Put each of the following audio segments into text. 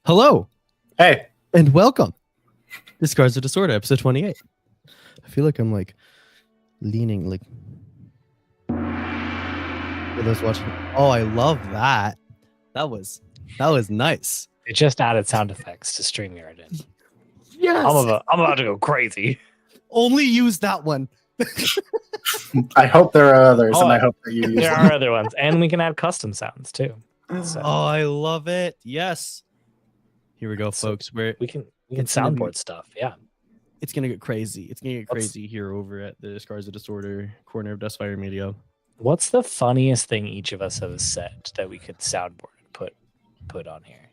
Hello. Hey. And welcome. This Scars of Disorder, episode 28. I feel like I'm like leaning like for those watching. Oh, I love that. That was nice. It just added sound effects to StreamYard in. Yes. I'm about to go crazy. Only use that one. I hope there are others, and I hope that you use There them. are other ones, and we can add custom sounds too. So Oh, I love it. Yes. Here we go, So folks. we can it's gonna soundboard be- stuff. Yeah. It's gonna get crazy. It's gonna get Let's- crazy here over at the Scars of Disorder corner of Dustfire Media. What's the funniest thing each of us have said that we could soundboard and put on here?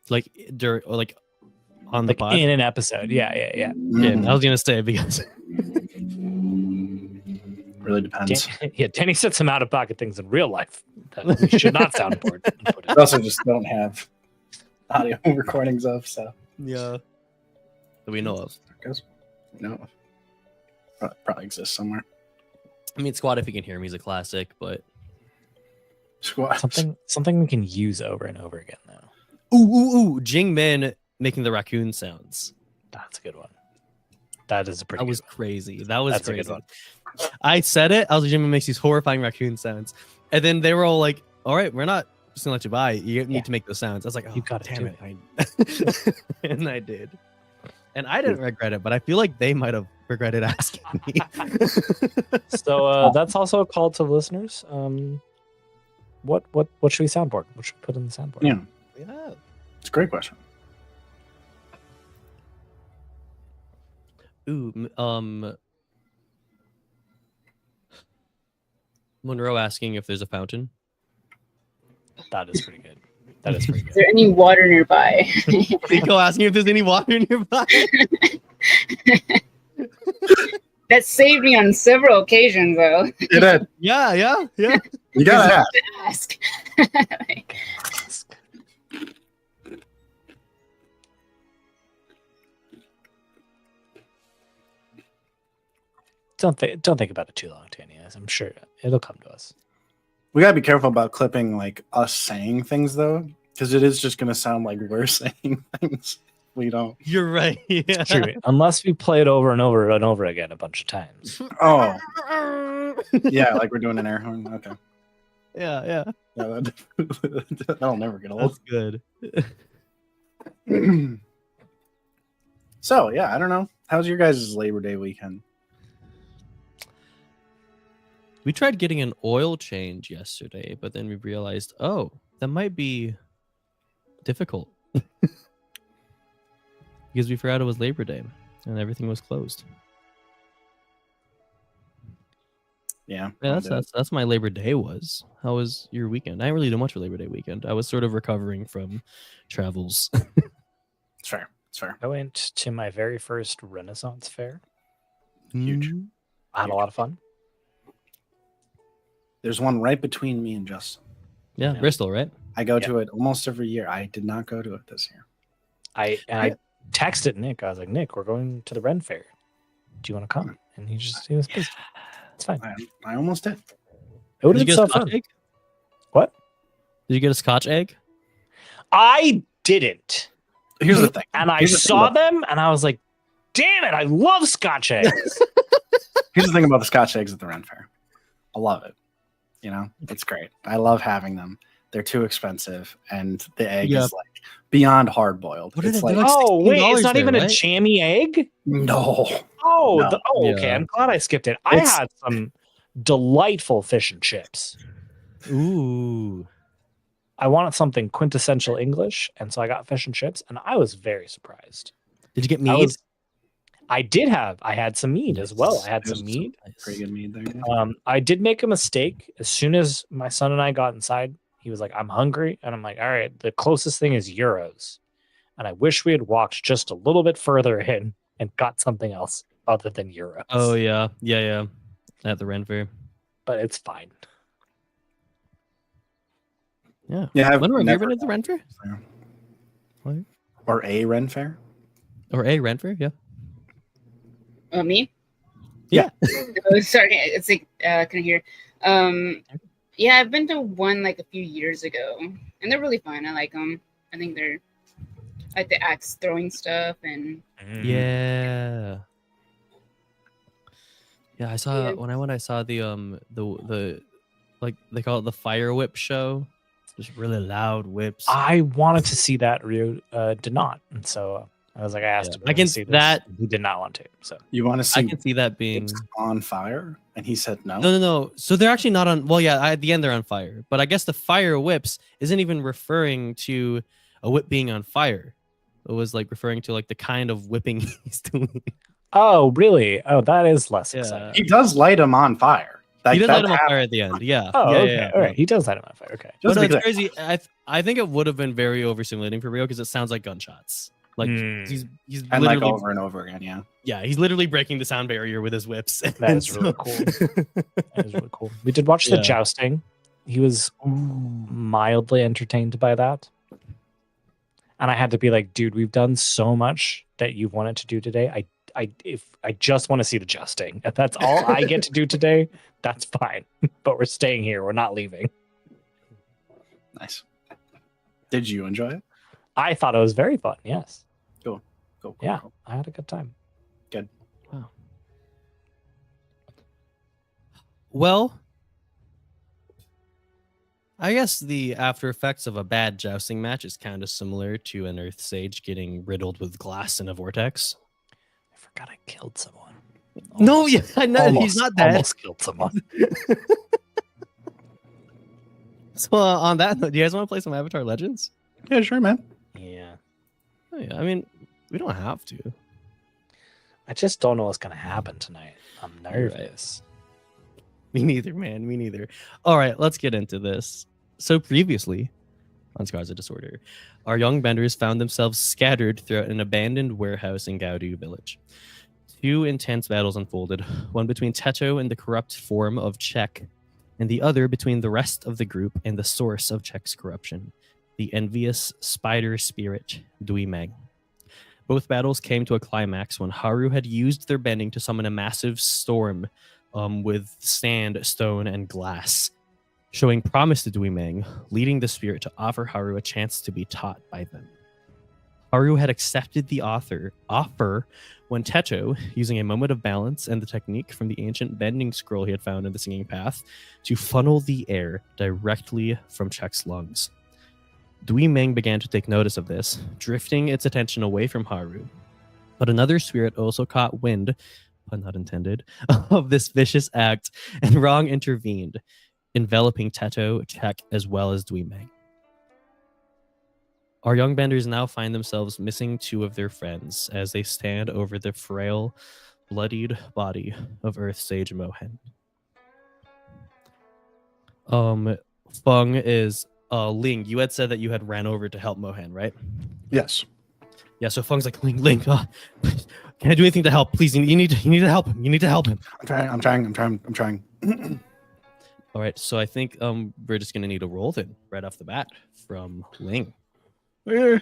Like during or like on the Like pod. in an episode. Yeah. Yeah, I was gonna say because Really depends. Danny said some out of pocket things in real life that we should not soundboard. And put We in. also just don't have audio recordings of, so yeah, that we know of. goes. No, probably exists somewhere. I mean, Squad, if you can hear me, is a classic, but Squad. Something we can use over and over again though. ooh, Jing Min making the raccoon sounds. That's a good one. That is a pretty That was good one. crazy. That was That's a crazy. good one. I said it. I was like, Jing Min makes these horrifying raccoon sounds, and then they were all like, "All right, we're not just gonna let you buy. You need to make those sounds." I was like, "Oh, You gotta damn do it!" And I did, and I didn't regret it, but I feel like they might have regretted asking me. So that's also a call to listeners. What should we soundboard? What should we put in the soundboard? Yeah, Yeah. it's a great question. Ooh, Monroe asking if there's a fountain. That is pretty good. That is pretty Is good. there any water nearby? Rico asking if there's any water nearby. That saved me on several occasions, though. You did. Yeah. You gotta ask. Ask. Don't think about it too long, Tanya. I'm sure it'll come to us. We gotta be careful about clipping like us saying things though, because it is just gonna sound like we're saying things. We don't. You're right. Yeah. True. Unless we play it over and over and over again a bunch of times. Oh, yeah, like we're doing an air horn. Okay, Yeah. yeah, that'll never get That's old. good. So yeah, I don't know. How's your guys' Labor Day weekend? We tried getting an oil change yesterday, but then we realized, oh, that might be difficult. Because we forgot it was Labor Day and everything was closed. Yeah, Yeah, that's my Labor Day was. How was your weekend? I didn't really do much for Labor Day weekend. I was sort of recovering from travels. It's fair. It's fair. I went to my very first Renaissance fair. Huge. I had a lot of fun. There's one right between me and Justin. Yeah, Yeah. Bristol, right? I go to it almost every year. I did not go to it this year. I texted Nick. I was like, Nick, we're going to the Ren Fair. Do you want to come? And he was busy. It's fine. I almost did. It would Did you have get been a so Scotch fun. egg? What? Did you get a Scotch egg? I didn't. Here's the thing. And I Here's the thing saw about- them and I was like, damn it, I love Scotch eggs. Here's the thing about the Scotch eggs at the Ren Fair. I love it. You know, it's great. I love having them. They're too expensive, and the egg Yeah. is like beyond hard boiled. What are It's they- like they're like Oh, wait, it's $16 not there, even a right? jammy egg? no. Oh, No. okay. Yeah. I'm glad I skipped it. I It's- had some delightful fish and chips. Ooh. I wanted something quintessential English, and so I got fish and chips, and I was very surprised. Did you get I mead? I had some mead as well. I had There's some mead. Pretty good mead there. Yeah. I did make a mistake. As soon as my son and I got inside, he was like, I'm hungry. And I'm like, all right, the closest thing is Euros. And I wish we had walked just a little bit further in and got something else other than Euros. Oh, yeah. At the Ren Fair. But it's fine. Yeah. Yeah, I've When were you never been at the Ren Fair? or a Ren Fair. Or a Ren Fair? Yeah. Oh, me? Yeah. Oh, sorry, it's like, can I hear? Yeah, I've been to one like a few years ago, and they're really fun. I like them. I think they're like the axe throwing stuff, and Yeah. Yeah, I saw Yeah. when I went. I saw the like they call it the fire whip show. Just really loud whips. I wanted to see that. Rio did not, and so I was like, I asked him I can to see this. that He did not want to. So You want to I see can see that being it's on fire? And he said no. no. So they're actually not on. Well, yeah, at the end they're on fire, but I guess the fire whips isn't even referring to a whip being on fire. It was like referring to like the kind of whipping he's doing. oh, really? Oh, that is less Yeah. exciting. He does light him on fire. He did that light him on happened. fire at the end. Yeah. Oh, yeah, okay. yeah, All right. He does light him on fire. Okay. But Just no, to it's be clear. crazy. I think it would have been very overstimulating for Rio because it sounds like gunshots. Like Hmm. he's And literally like over and over again, yeah. yeah, he's literally breaking the sound barrier with his whips. That And is really so- cool. That is really cool. We did watch the Yeah. jousting. He was mildly entertained by that. And I had to be like, dude, we've done so much that you've wanted to do today. If I just want to see the jousting. If that's all I get to do today, that's fine. But we're staying here. We're not leaving. Nice. Did you enjoy it? I thought it was very fun. Yes. Cool, Yeah. cool. I had a good time. Well, I guess the after effects of a bad jousting match is kind of similar to an Earth Sage getting riddled with glass in a vortex. I forgot I killed someone. No, yeah, no, he's not dead. Almost killed someone. So on that note, do you guys want to play some Avatar Legends? Yeah, sure, man. Yeah. Oh, yeah, I mean, we don't have to. I just don't know what's going to happen tonight. I'm You're right. nervous. Me neither, man. Me neither. All right, let's get into this. So previously, on Scars of Disorder, our young benders found themselves scattered throughout an abandoned warehouse in Gaudu village. Two intense battles unfolded, one between Teto and the corrupt form of Czech, and the other between the rest of the group and the source of Czech's corruption, the envious spider spirit Duimeg. Both battles came to a climax when Haru had used their bending to summon a massive storm with sand, stone, and glass, showing promise to Duimeng, leading the spirit to offer Haru a chance to be taught by them. Haru had accepted the offer when Teto, using a moment of balance and the technique from the ancient bending scroll he had found in the singing path, to funnel the air directly from Czech's lungs. Duimeng began to take notice of this, drifting its attention away from Haru. But another spirit also caught wind, pun not intended, of this vicious act, and Wrong intervened, enveloping Teto, Czech, as well as Duimeng. Our young benders now find themselves missing two of their friends as they stand over the frail, bloodied body of Earth Sage Mohen. Fung is Ling. You had said that you had ran over to help Mohen, right? Yes. Yeah. So Fung's like, Ling, can I do anything to help? Please, you need to help him. You need to help him. I'm trying. All right. So I think we're just gonna need a roll then, right off the bat, from Ling. What do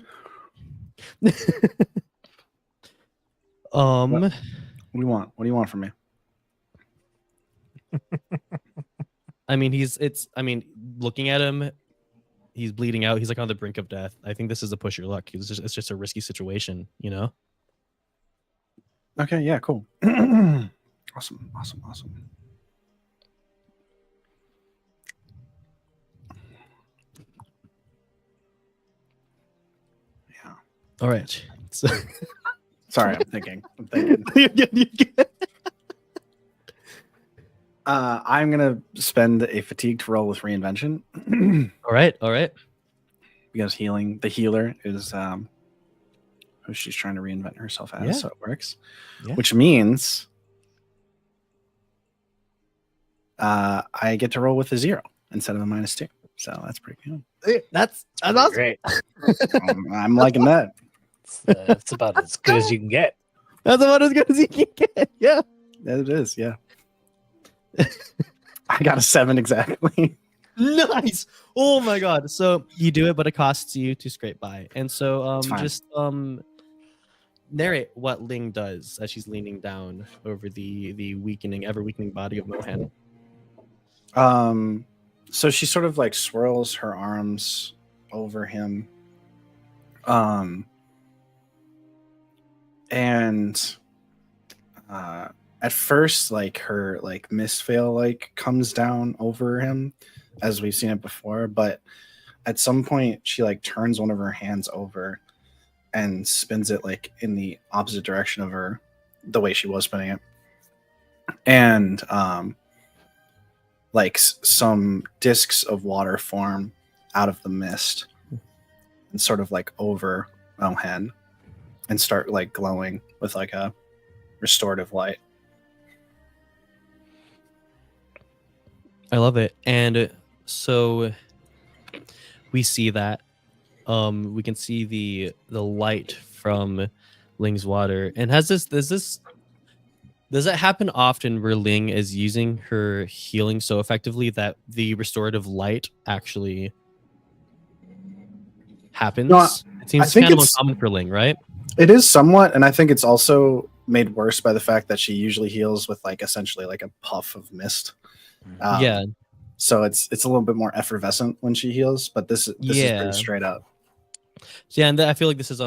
Um. you want? What do you want from me? I mean, looking at him, he's bleeding out. He's like on the brink of death. I think this is a push your luck. It's just a risky situation, you know? Okay, yeah, cool. Awesome. Yeah. All right. So Sorry, I'm thinking. You're good. I'm gonna spend a fatigued roll with reinvention All right. because the healer is who she's trying to reinvent herself as, Yeah. so it works. Yeah. Which means I get to roll with a 0 instead of a -2. So that's pretty good. That's awesome. Great. I'm liking that. It's about as good as you can get. That's about as good as you can get. Yeah. That it is, yeah. I got a 7 exactly. Nice. Oh my god. So you do it, but it costs you to scrape by. And so It's fine. just narrate what Ling does as she's leaning down over the ever weakening body of Mohan. So she sort of like swirls her arms over him. And at first, like her like mist veil like comes down over him, as we've seen it before, but at some point she like turns one of her hands over and spins it like in the opposite direction of her, the way she was spinning it. And like some discs of water form out of the mist and sort of like over Elhen and start like glowing with like a restorative light. I love it. And so we see that we can see the light from Ling's water. And does that happen often where Ling is using her healing so effectively that the restorative light actually happens? No, it seems think kind of it's- uncommon for Ling, right? It is somewhat, and I think it's also made worse by the fact that she usually heals with like essentially like a puff of mist. Yeah. So it's a little bit more effervescent when she heals, but this is Yeah. pretty straight up. Yeah, and I feel like this is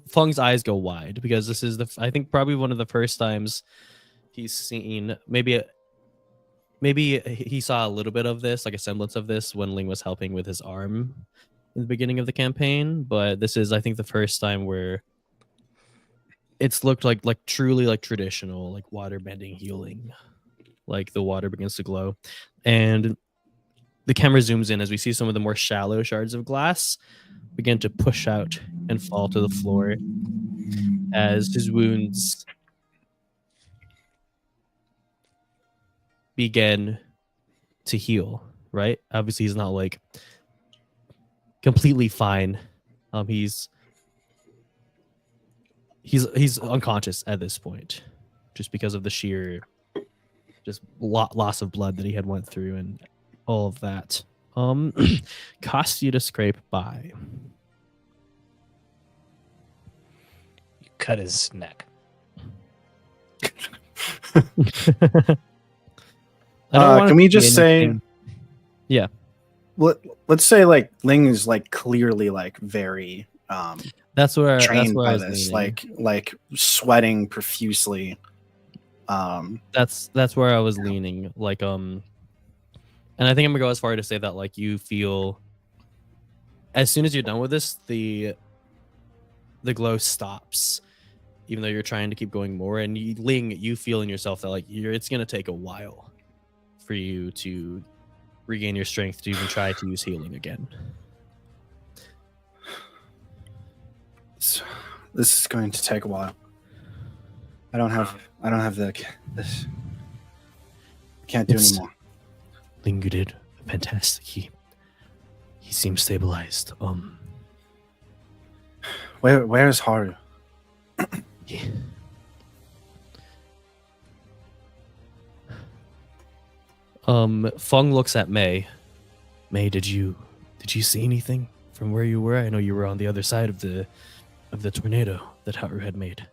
Feng's eyes go wide because this is I think probably one of the first times he's seen maybe he saw a little bit of this, like a semblance of this, when Ling was helping with his arm in the beginning of the campaign. But this is, I think, the first time where it's looked like truly like traditional, like water bending healing. Like the water begins to glow, and the camera zooms in as we see some of the more shallow shards of glass begin to push out and fall to the floor as his wounds begin to heal. Right? Obviously, he's not like completely fine. He's unconscious at this point, just because of the sheer just loss of blood that he had went through and all of that. Cost you to scrape by. You cut his neck. Can we just say, yeah, let's say like Ling is like clearly like very that's where trained I by was this, leaning. like sweating profusely. That's where I was leaning. Like and I think I'm gonna go as far to say that like you feel as soon as you're done with this, the glow stops, even though you're trying to keep going more. And Ling, you feel in yourself that like it's gonna take a while for you to regain your strength to even try to use healing again. So, this is going to take a while. I don't have this. I can't do anymore. Ling, you did fantastic. He seems stabilized. Where's Haru? Yeah. Feng looks at Mei. Mei, did you see anything from where you were? I know you were on the other side of the tornado that Haru had made.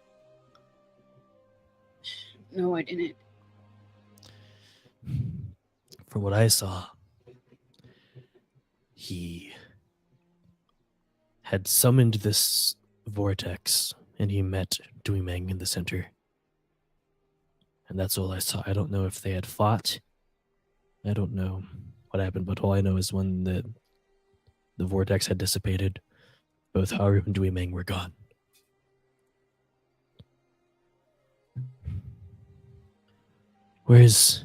No, I didn't. From what I saw, he had summoned this vortex and he met Dui Meng in the center. And that's all I saw. I don't know if they had fought. I don't know what happened, but all I know is when the vortex had dissipated, both Haru and Dui Meng were gone. Where's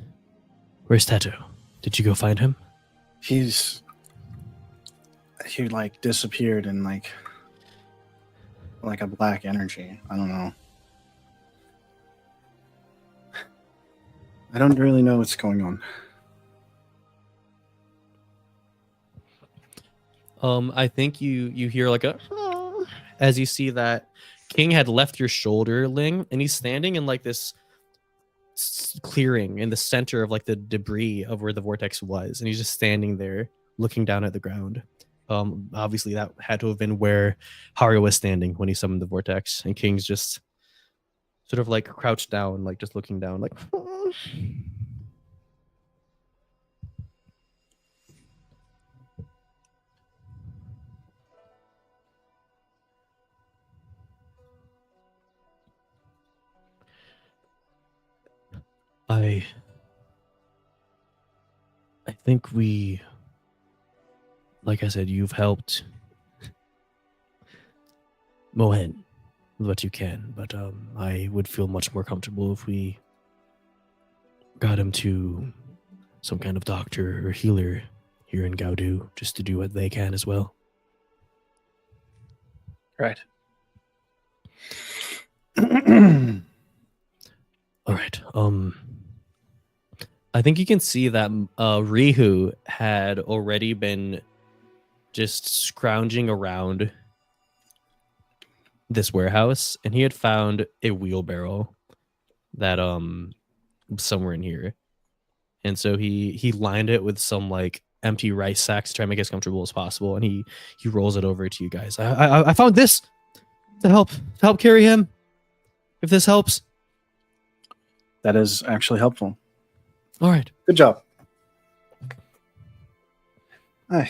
Tato? Did you go find him? He like disappeared in like a black energy. I don't know. I don't really know what's going on. I think you hear like a as you see that King had left your shoulder, Ling, and he's standing in like this clearing in the center of like the debris of where the vortex was, and he's just standing there looking down at the ground. Obviously that had to have been where Haru was standing when he summoned the vortex, and King's just sort of like crouched down, like just looking down, like I think we, like I said, you've helped Mohen with what you can, but I would feel much more comfortable if we got him to some kind of doctor or healer here in Gaudu, just to do what they can as well. Right. All right. I think you can see that Rihu had already been just scrounging around this warehouse, and he had found a wheelbarrow that somewhere in here, and so he lined it with some like empty rice sacks to try and make it as comfortable as possible, and he rolls it over to you guys. I found this to help carry him. If this helps. That is actually helpful. All right. Good job. Aye.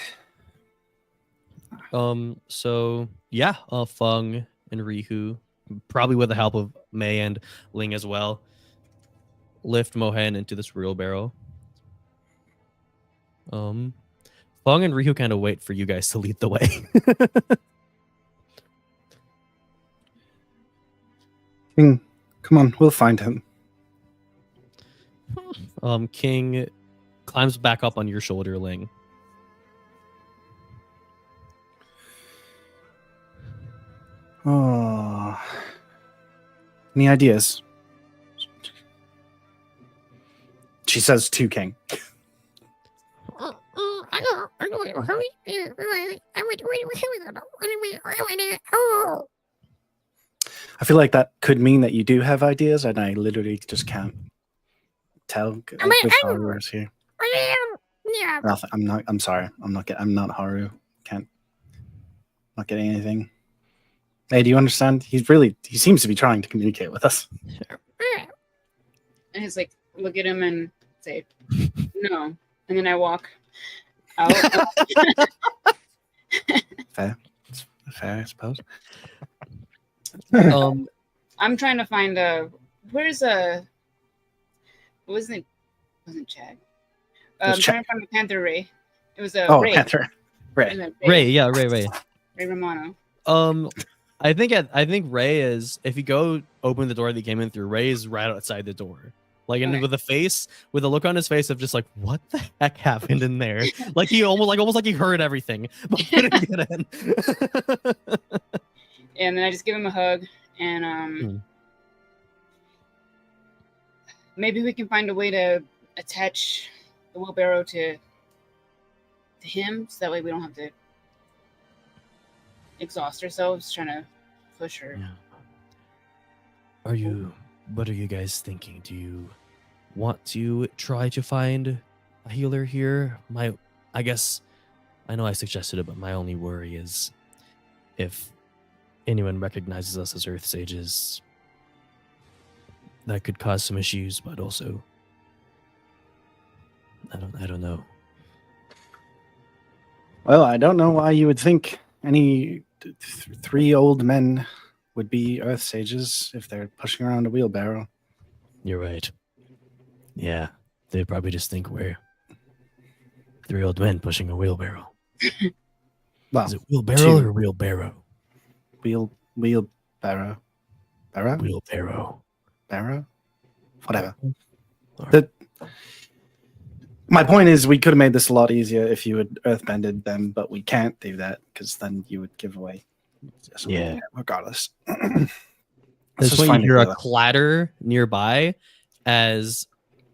So yeah, Feng and Rihu, probably with the help of Mei and Ling as well, lift Mohen into this wheelbarrow. Feng and Rihu kind of wait for you guys to lead the way. King, come on, we'll find him. King climbs back up on your shoulder, Ling. Oh. Any ideas? She says to King. I feel like that could mean that you do have ideas, and I literally just can't tell. With Haru's here. Nothing. I'm not. I'm sorry. I'm not Haru. Can't. Not getting anything. Hey, do you understand? He seems to be trying to communicate with us. And he's like, look at him and say, no. And then I walk out. Fair, I suppose. I'm trying to find where's wasn't Chad? I'm trying to find the Panther Ray. It was Ray. Panther. Ray. Ray. Ray Romano. I think Ray is, if you go open the door that you came in through, Ray is right outside the door. Like, and with a look on his face of just like, what the heck happened in there? Like he almost like he heard everything, but couldn't get in. And then I just give him a hug, and maybe we can find a way to attach the wheelbarrow to him, so that way we don't have to exhaust ourselves trying to push her. Yeah. What are you guys thinking? Do you want to try to find a healer here? I guess I know I suggested it, but my only worry is if anyone recognizes us as Earth Sages, that could cause some issues, but also I don't know. Well, I don't know why you would think any three old men would be Earth Sages if they're pushing around a wheelbarrow. You're right. Yeah, they probably just think we're three old men pushing a wheelbarrow. Well, is it wheelbarrow or wheelbarrow? Wheelbarrow. Barrow? Wheelbarrow. Barrow? Whatever. Right. My point is, we could have made this a lot easier if you had earthbended them, but we can't do that because then you would give away. Yeah. Regardless. This point, you hear a clatter nearby as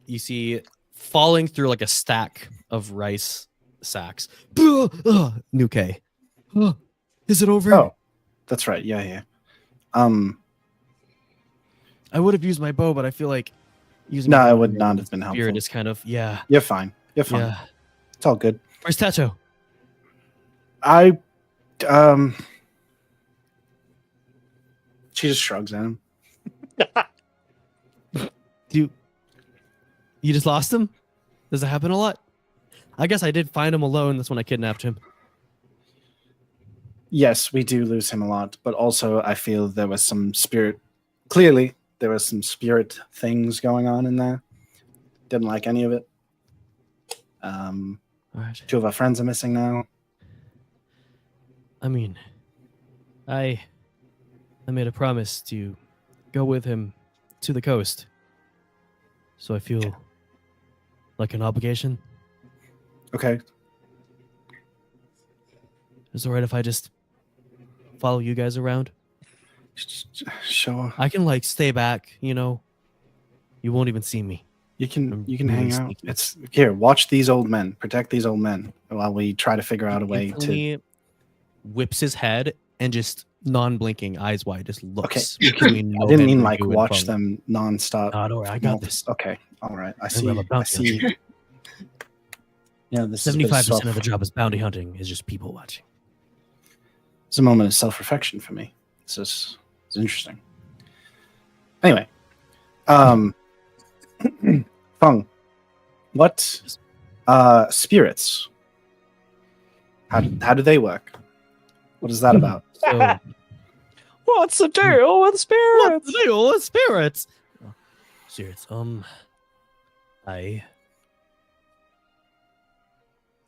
you see falling through like a stack of rice sacks. New K. Is it over? Oh, that's right. Yeah. I would have used my bow, but I feel like using it would not have been helpful. Spirit is kind of You're fine. Yeah. It's all good. Where's Tacho? She just shrugs at him. You just lost him? Does it happen a lot? I guess I did find him alone. That's when I kidnapped him. Yes, we do lose him a lot, but also I feel there was some spirit. Clearly, there was some spirit things going on in there. Didn't like any of it. All right. 2 of our friends are missing now. I mean, I made a promise to go with him to the coast. So I feel like an obligation. Okay. Is it alright if I just follow you guys around? Sure. I can like stay back, you know. You won't even see me. You can I'm you can really hang out. sneaky. It's here. Watch these old men. Protect these old men while we try to figure out a way to. Instantly whips his head and just non-blinking, eyes wide, just looks. Okay. between I didn't mean November, like you and watch Fung. them nonstop. No, don't worry, I got this. Okay. All right. I Remember, I'm a see. I bounty see. Yeah, this is a bit 75% of the self- job is bounty hunting, is just people watching. It's a moment of self-reflection for me. It's interesting. Anyway, Fung, what spirits? How do they work? What is that about? So, What's the deal with what's spirits? the deal with spirits? Oh, spirits. I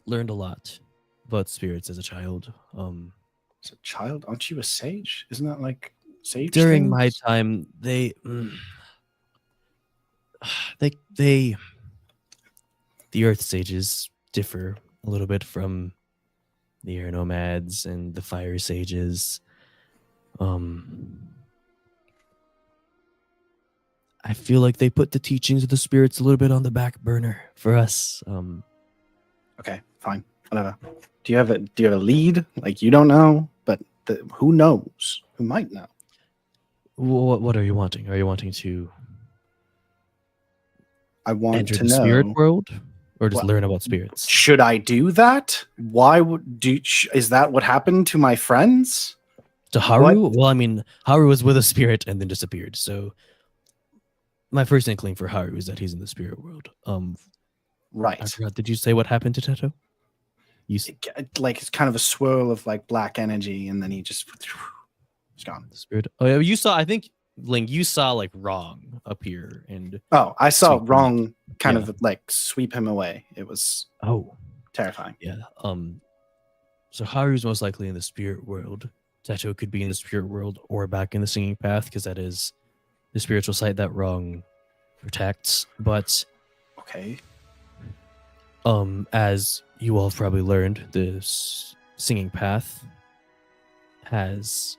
learned a lot about spirits as a child. As a child, aren't you a sage? Isn't that like sage? During my things? time, they the Earth sages differ a little bit from the air nomads and the fire sages. I feel like they put the teachings of the spirits a little bit on the back burner for us. Okay, fine, whatever. Do you have a lead? Like you don't know, but who knows? Who might know? What are you wanting? Are you wanting to I want enter to the know. spirit world, or just What? learn about spirits? Should I do that? Why would do? Is that what happened to my friends? To Haru? Well, I mean, Haru was with a spirit and then disappeared. So my first inkling for Haru is that he's in the spirit world. I Right. forgot. Did you say what happened to Teto? Like it's kind of a swirl of like black energy, and then it's gone. The spirit. Oh yeah, you saw. I think Ling, you saw like wrong appear and Oh, I saw Sweep him. wrong kind Yeah. of like sweep him away. It was oh terrifying. yeah. So Haru's most likely in the spirit world. Teto could be in the spirit world or back in the singing path because that is the spiritual site that wrong protects. But Okay. as you all have probably learned, the singing path has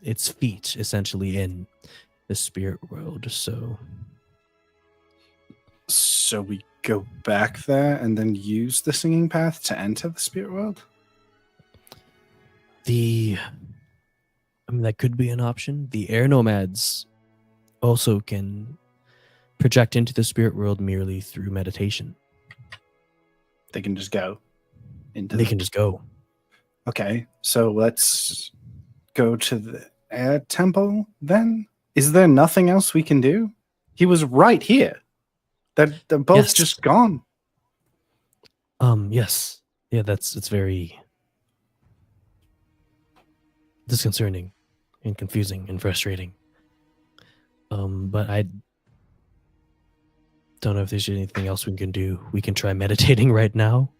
its feet essentially in the spirit world. So we go back there and then use the singing path to enter the spirit world? That could be an option. The air nomads also can project into the spirit world merely through meditation. They can just go into They can just go. Okay, so let's go to the air temple then. Is there nothing else we can do? He was right here. They're both Yes. just gone. Yes. Yeah, it's very disconcerting and confusing and frustrating. But I don't know if there's anything else we can do. We can try meditating right now.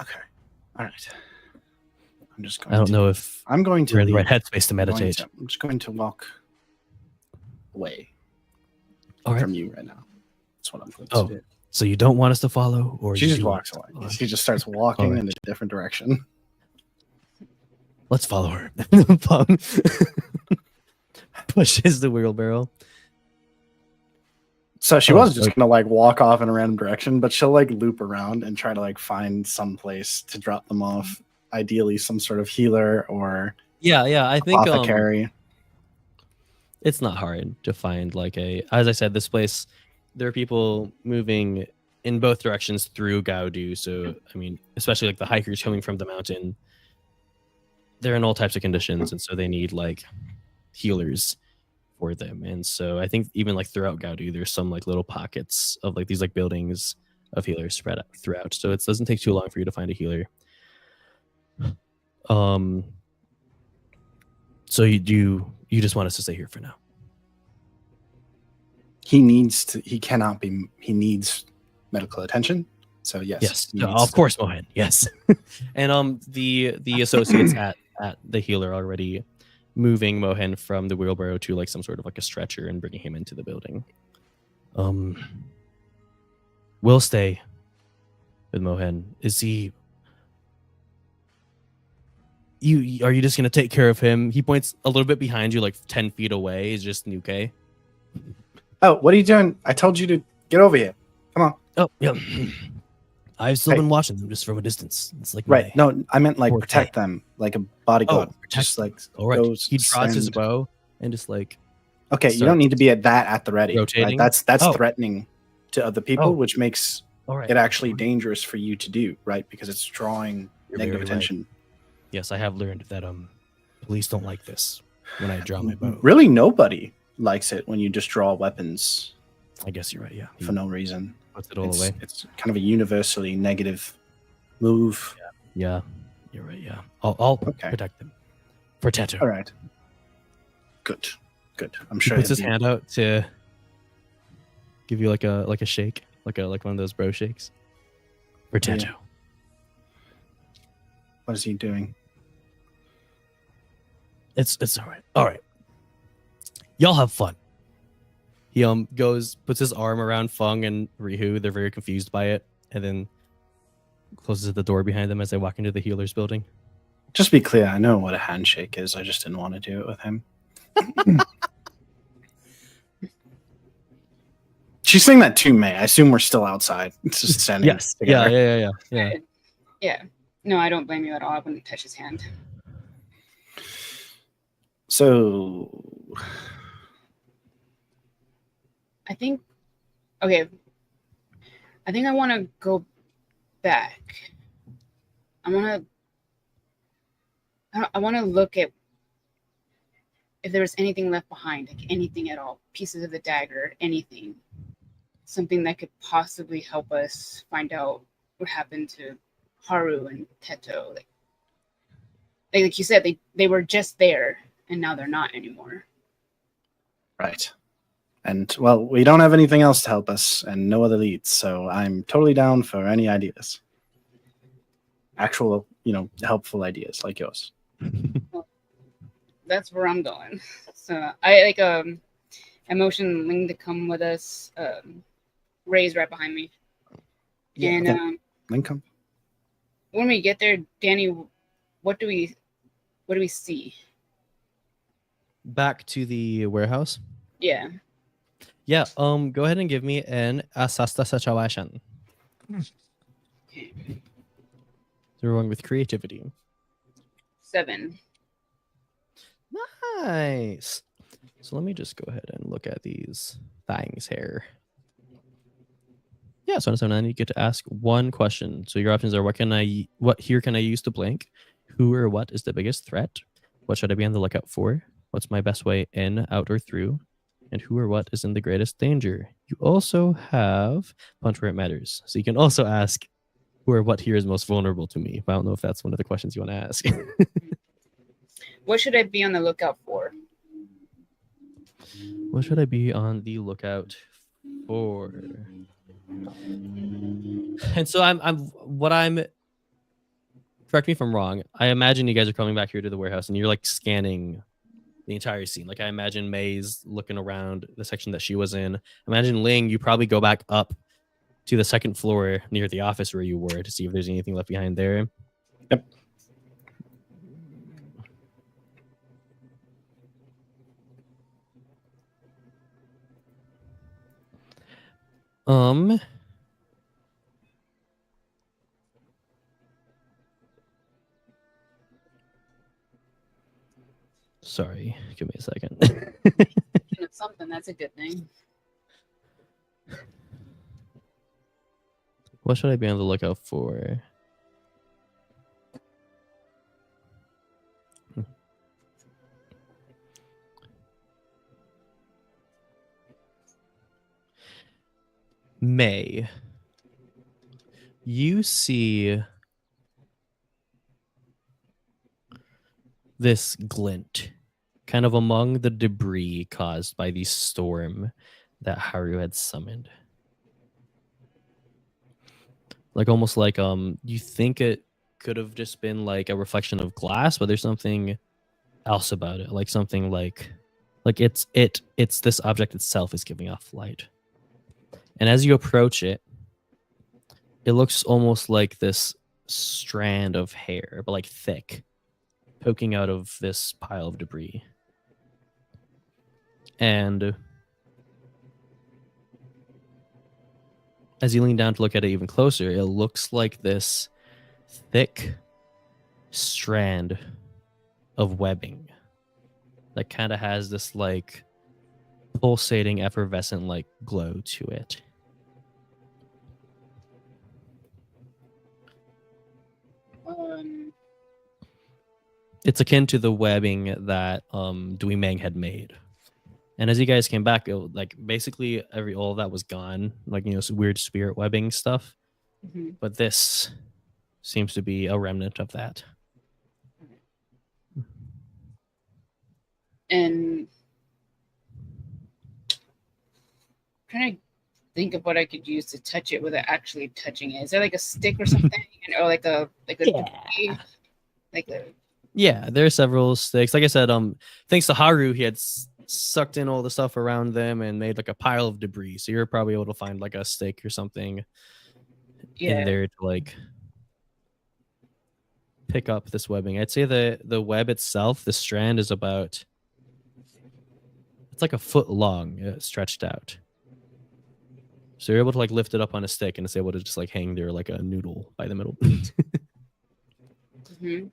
Okay. All right. I'm just going I don't to, know if I'm going to we're in the leave. right headspace to I'm going meditate. I'm just going to walk away All right. from you right now. That's what I'm going Oh, to do. So you don't want us to follow, or She you just do walks want us to away. follow? She just starts walking All right. in a different direction. Let's follow her. Pong pushes the wheelbarrow. So she Oh, was just okay. gonna like walk off in a random direction, but she'll like loop around and try to like find some place to drop them off. Ideally, some sort of healer or Yeah. I think apothecary. it's not hard to find as I said, this place, there are people moving in both directions through Gaudu. So I mean, especially like the hikers coming from the mountain, they're in all types of conditions, and so they need like healers for them. And so I think even like throughout Gaudu, there's some like little pockets of like these like buildings of healers spread out throughout. So it doesn't take too long for you to find a healer. So you just want us to stay here for now? he needs medical attention. So yes, Yes, he of needs- course, Mohan. Yes, and the associates at the healer already moving Mohan from the wheelbarrow to like some sort of like a stretcher and bringing him into the building. We'll stay with Mohan. Is he? Are you just gonna take care of him? He points a little bit behind you, like 10 feet away. Is just Nuke. Oh, what are you doing? I told you to get over here. Come on. Oh yeah. I've still Hey. been watching them just from a distance. It's like Right. my No, I meant like forte. protect them, like a bodyguard. protect Just them. like All right. goes. He draws his stand- bow and just like Okay, you don't need to be at the ready. Right? rotating? That's Oh. threatening to other people, Oh. which makes all right. it actually dangerous for you to do, right? Because it's drawing You're negative very right. attention. Yes, I have learned that police don't like this when I draw my bow. Really, nobody likes it when you just draw weapons I guess you're right. Yeah, he for no reason. puts it all It's, away. it's kind of a universally negative move. Yeah, you're right. Yeah, I'll Okay. protect them for Teto. All right. Good. I'm He sure. puts he'll his be- hand out to give you like a shake, like one of those bro shakes for Yeah. Teto. What is he doing? It's all right. All right, y'all have fun. He puts his arm around Fung and Rihu. They're very confused by it, and then closes the door behind them as they walk into the healer's building. Just be clear, I know what a handshake is. I just didn't want to do it with him. She's saying that to May. I assume we're still outside. It's just standing Yes. together. Yeah. Yeah. No, I don't blame you at all. I wouldn't touch his hand. So I think I want to go back. I want to look at if there was anything left behind, like anything at all, pieces of the dagger, anything, something that could possibly help us find out what happened to Haru and Teto. Like you said, they were just there and now they're not anymore. right. And well, we don't have anything else to help us and no other leads, so I'm totally down for any ideas. Actual, helpful ideas like yours. That's where I'm going. So I motion Ling to come with us. Ray's right behind me. And Yeah. Lincoln. when we get there, Danny, what do we see? Back to the warehouse. Yeah. Yeah. Go ahead and give me an assasta situation. Okay. So we're going with creativity. 7. Nice. So let me just go ahead and look at these things here. Yeah, so now you get to ask one question. So your options are what can I use to blank? Who or what is the biggest threat? What should I be on the lookout for? What's my best way in, out, or through? And who or what is in the greatest danger? You also have punch where it matters. So you can also ask who or what here is most vulnerable to me. But I don't know if that's one of the questions you want to ask. What should I be on the lookout for? What should I be on the lookout for? And so correct me if I'm wrong. I imagine you guys are coming back here to the warehouse and you're like scanning the entire scene. Like I imagine May's looking around the section that she was in. Imagine Ling, you probably go back up to the second floor near the office where you were to see if there's anything left behind there. Yep. Sorry, give me a second. It's something. That's a good thing. What should I be on the lookout for? May, you see this glint kind of among the debris caused by the storm that Haru had summoned. Like almost like you think it could have just been like a reflection of glass, but there's something else about it, like something like it's this object itself is giving off light. And as you approach it, it looks almost like this strand of hair, but like thick, poking out of this pile of debris. And as you lean down to look at it even closer, it looks like this thick strand of webbing that kind of has this like pulsating, effervescent like glow to it. It's akin to the webbing that Dui Meng had made. And as you guys came back, like basically all of that was gone, like some weird spirit webbing stuff. Mhm. But this seems to be a remnant of that. And trying to think of what I could use to touch it without actually touching it. Is there like a stick or something, or like a Yeah. like a Yeah, there are several sticks. Like I said, thanks to Haru, he had sucked in all the stuff around them and made like a pile of debris. So you're probably able to find like a stick or something in there to like pick up this webbing. I'd say the web itself, the strand is about, it's like a foot long, stretched out. So you're able to like lift it up on a stick and it's able to just like hang there like a noodle by the middle. Mm-hmm.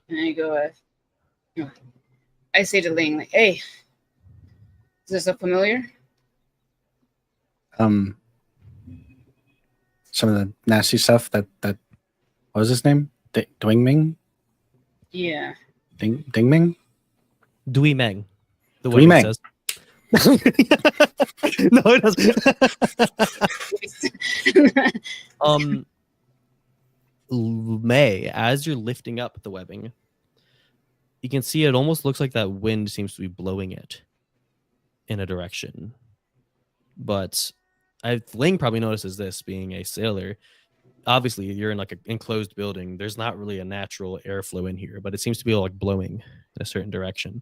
And I go, I say to Ling, like, hey, is this a familiar? Some of the nasty stuff that what was his name? Dwing Ming? Yeah. Ding Ming? Dui Meng. The Dui way Meng. it says. No, it doesn't. May, as you're lifting up the webbing, you can see it almost looks like that wind seems to be blowing it in a direction. But Ling probably notices this, being a sailor. Obviously, you're in like an enclosed building. There's not really a natural airflow in here, but it seems to be like blowing in a certain direction.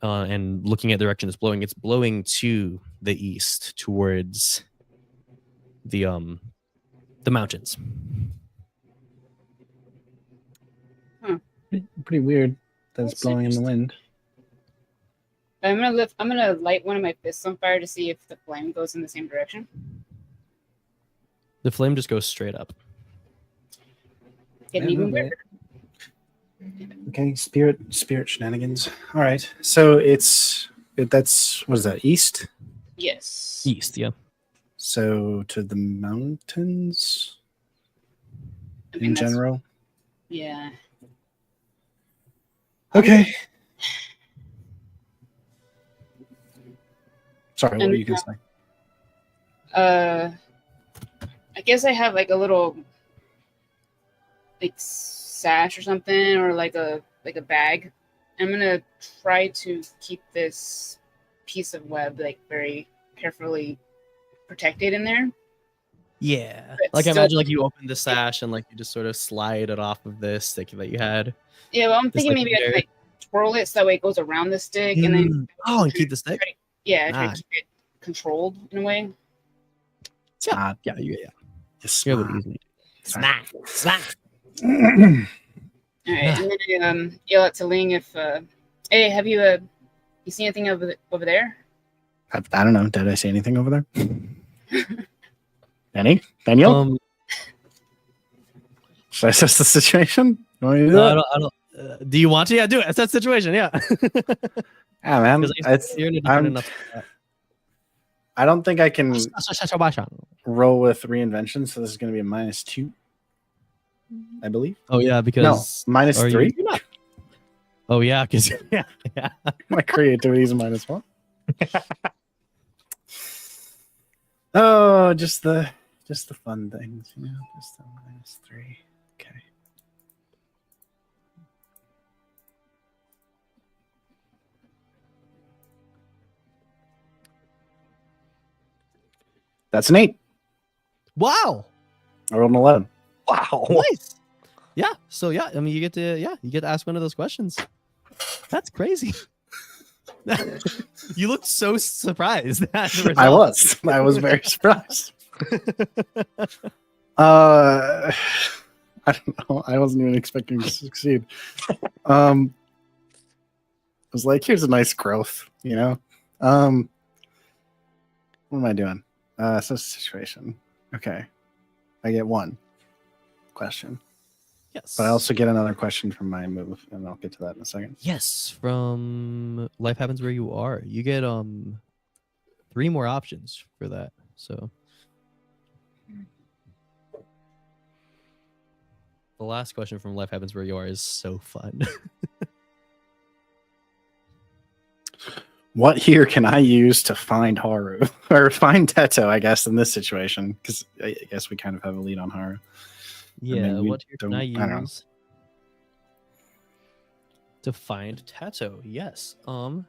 And looking at the direction it's blowing to the east towards the mountains. Pretty weird that it's That's blowing in the wind. I'm gonna light one of my fists on fire to see if the flame goes in the same direction. The flame just goes straight up. Getting even weirder. Okay, spirit shenanigans. All right, so that's what is that, east? Yes. East, yeah. So to the mountains I mean, in that's- general. Yeah. Okay. Sorry, what And, were you gonna say? I guess I have like a little like sash or something, or like a bag. I'm gonna try to keep this piece of web like very carefully protected in there. Yeah. But Like still- imagine like you open the sash and like you just sort of slide it off of this stick that you had. Yeah, well, I'm Just, thinking like, maybe I can there. like twirl it so that way it goes around the stick, and then and keep the stick. try Nah. to keep it controlled in a way. Smart. Yeah. Yes, You're able to smart. easily. Smart. All right, and then yell out to Ling if, hey, have you you see anything over there? I don't know. Did I say anything over there? Daniel? Should I assess the situation? You want me to do No, it? I don't. Do you want to? Yeah, do it. It's that situation. Yeah. Yeah, man. 'Cause you're in a different I'm- enough. I don't think I can roll with reinvention, so this is going to be a -2, I believe. Oh yeah, No, because are you- -3. you're not- Oh yeah, because yeah. My creativity is -1. Oh, just the fun things, you know. Just the -3. Okay. That's an 8. Wow. I rolled an 11. Wow. Nice. Yeah. So yeah, I mean, you get to ask one of those questions. That's crazy. You looked so surprised at the I result. was very surprised. I don't know. I wasn't even expecting to succeed. I was like, here's a nice growth, you know. What am I doing? So situation. Okay. I get 1 question. Yes. But I also get another question from my move, and I'll get to that in a second. Yes, from Life Happens Where You Are. You get 3 more options for that. So the last question from Life Happens Where You Are is so fun. What here can I use to find Haru or find Teto? I guess in this situation, because I guess we kind of have a lead on Haru. Yeah, we what here can I don't- I don't know. use to find Tato? Yes. Or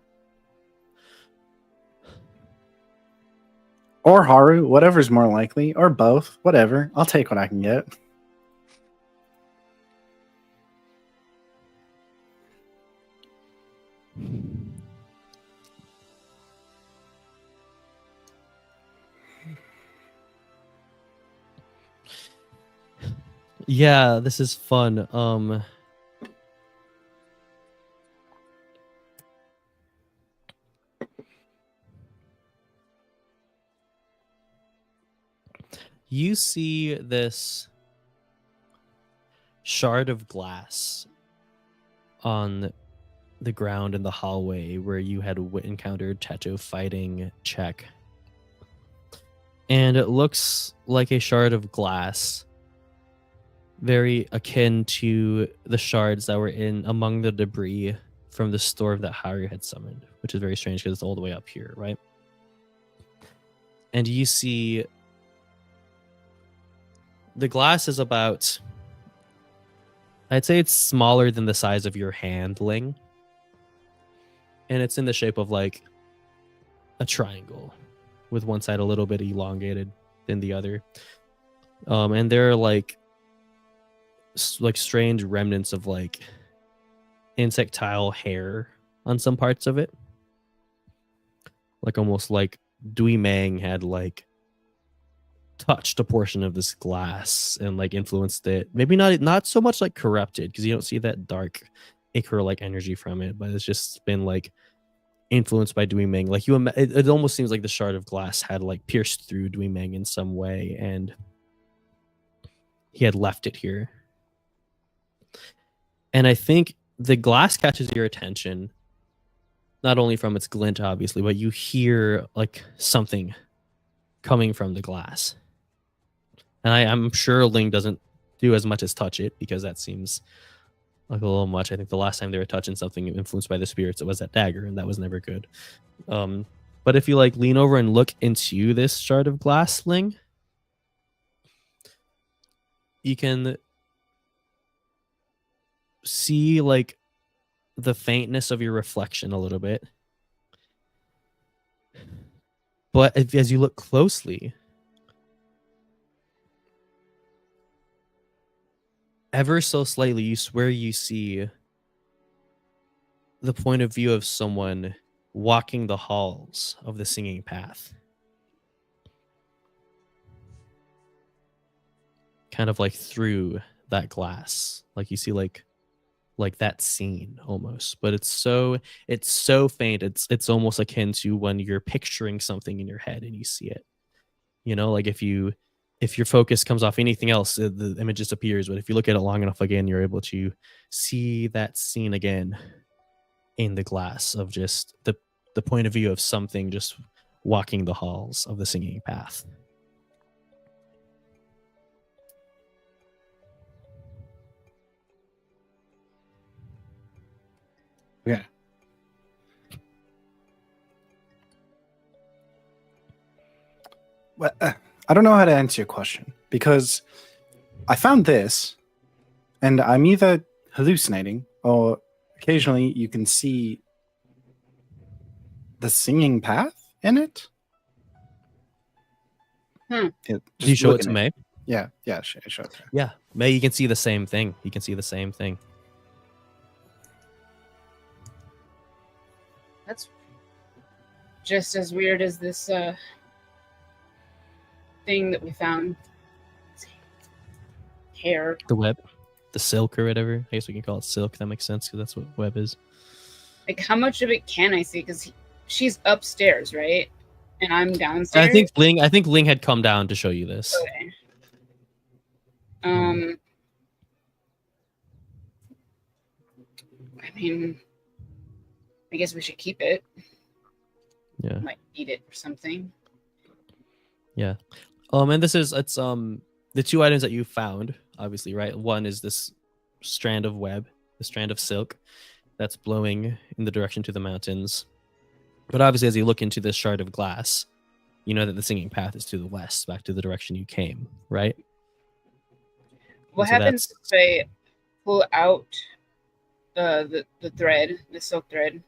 Haru, whatever's more likely, or both, whatever. I'll take what I can get. Yeah, this is fun. You see this shard of glass on the ground in the hallway where you had encountered Teto fighting Czech. And it looks like a shard of glass, very akin to the shards that were in among the debris from the storm that Haru had summoned, which is very strange because it's all the way up here, right? And you see the glass is about, I'd say it's smaller than the size of your handling. And it's in the shape of like a triangle with one side a little bit elongated than the other. And there are like strange remnants of like insectile hair on some parts of it. Like almost like Dui Mang had like touched a portion of this glass and like influenced it. Maybe not so much like corrupted, because you don't see that dark ichor like energy from it, but it's just been like influenced by Dui Mang. Like it almost seems like the shard of glass had like pierced through Dui Mang in some way, and he had left it here. And I think the glass catches your attention, not only from its glint, obviously, but you hear like something coming from the glass. And I'm sure Ling doesn't do as much as touch it, because that seems like a little much. I think the last time they were touching something influenced by the spirits, it was that dagger, and that was never good. But if you like lean over and look into this shard of glass, Ling, you can see like the faintness of your reflection a little bit. But as you look closely, ever so slightly, you swear you see the point of view of someone walking the halls of the singing path. Kind of like through that glass. Like you see like that scene almost. But it's so faint. It's almost akin to when you're picturing something in your head and you see it. You know, like if your focus comes off anything else, the image disappears. But if you look at it long enough again, you're able to see that scene again in the glass of just the point of view of something just walking the halls of the singing path. Okay. Well, I don't know how to answer your question, because I found this, and I'm either hallucinating or occasionally you can see the singing path in it. It, Did you show it looking to at May? Yeah, show it to her. Yeah, May, you can see the same thing. You can see the same thing. That's just as weird as this thing that we found. Hair. The web, the silk or whatever. I guess we can call it silk. That makes sense because that's what web is. Like, how much of it can I see? Because she's upstairs, right? And I'm downstairs. I think Ling had come down to show you this. Okay. I mean, I guess we should keep it. Yeah. Might eat it or something. Yeah. And it's the two items that you found, obviously, right? One is this strand of web, the strand of silk that's blowing in the direction to the mountains. But obviously, as you look into this shard of glass, you know that the singing path is to the west, back to the direction you came, right? What So happens if I pull out the thread, the silk thread,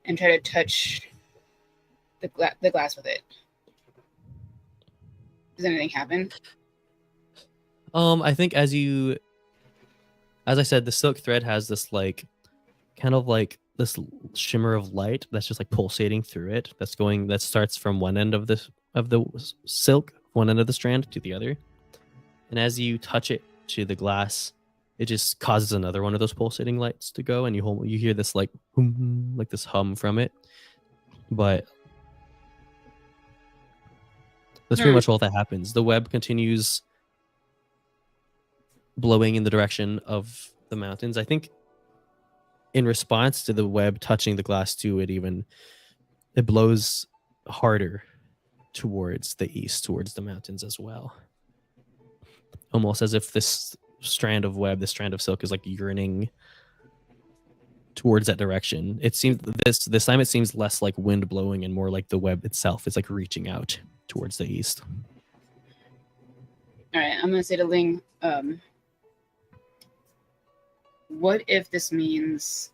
and try to touch the glass with it? Does anything happen? I think as I said, the silk thread has this kind of like this shimmer of light that's just like pulsating through it. That starts from one end of the silk, one end of the strand to the other, and as you touch it to the glass, it just causes another one of those pulsating lights to go, and you hear this like boom, like this hum from it. But that's pretty much all that happens. The web continues blowing in the direction of the mountains. I think in response to the web touching the glass too, it blows harder towards the east, towards the mountains as well. Almost as if this strand of web, this strand of silk is like yearning towards that direction. It seems this time it seems less like wind blowing and more like the web itself is like reaching out towards the east. All right, I'm gonna say to Ling, what if this means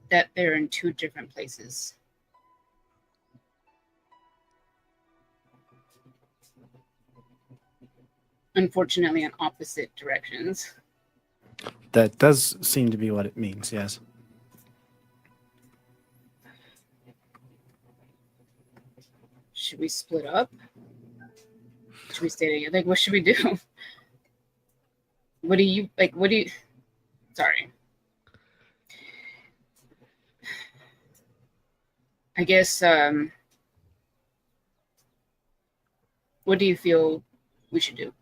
that they're in two different places? Unfortunately, in opposite directions. That does seem to be what it means, yes. Should we split up? Should we stay together? Like, what should we do? What do you? Sorry. I guess, what do you feel we should do?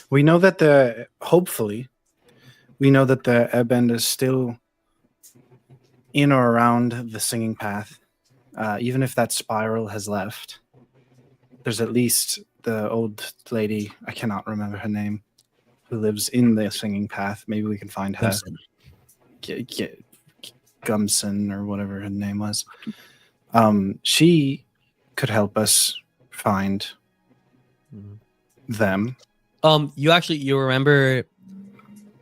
We know that hopefully, we know that the airbend is still in or around the singing path. Even if that spiral has left, there's at least the old lady, I cannot remember her name, who lives in the singing path. Maybe we can find her. Gumson or whatever her name was. She could help us find them. You remember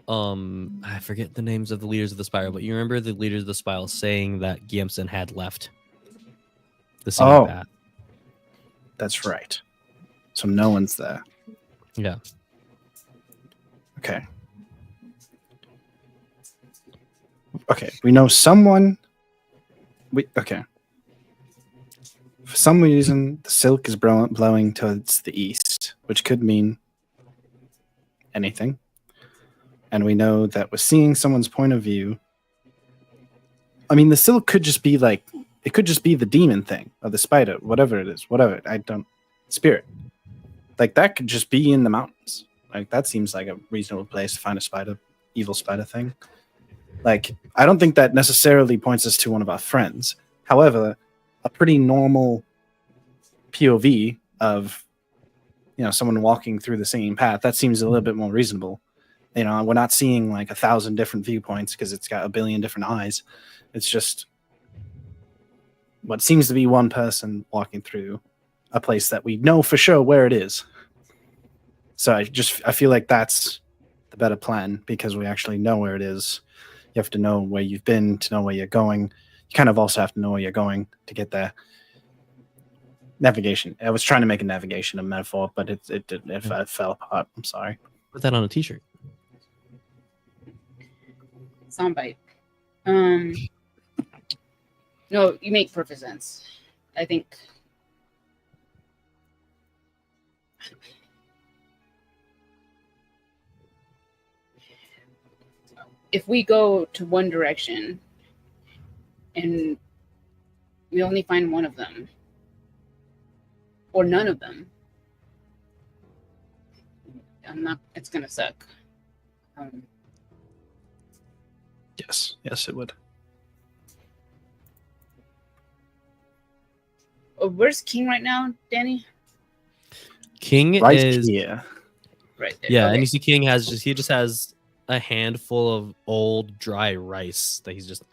I forget the names of the leaders of the spiral, but you remember the leaders of the spiral saying that Giemson had left the singing path. That's right. So no one's there. Yeah. Okay. Okay, we know someone. Okay. For some reason, the silk is blowing towards the east, which could mean anything. And we know that we're seeing someone's point of view. I mean, the silk could just be like, it could just be the demon thing, or the spider, whatever it is, spirit. Like, that could just be in the mountains. Like, that seems like a reasonable place to find a spider, evil spider thing. Like, I don't think that necessarily points us to one of our friends. However, a pretty normal POV of, someone walking through the singing path, that seems a little bit more reasonable. We're not seeing like 1,000 different viewpoints because it's got a billion different eyes. It's just what seems to be one person walking through a place that we know for sure where it is. So I feel like that's the better plan because we actually know where it is. You have to know where you've been to know where you're going. You kind of also have to know where you're going to get there. Navigation. I was trying to make a navigation a metaphor, but it fell apart. I'm sorry. Put that on a t-shirt. Soundbite. No, you make perfect sense. I think. If we go to one direction and we only find one of them or none of them, it's gonna suck. Yes, it would. Where's King right now, Danny? King Right is here. Right there. yeah, Okay. and you see King just has a handful of old dry rice that he's just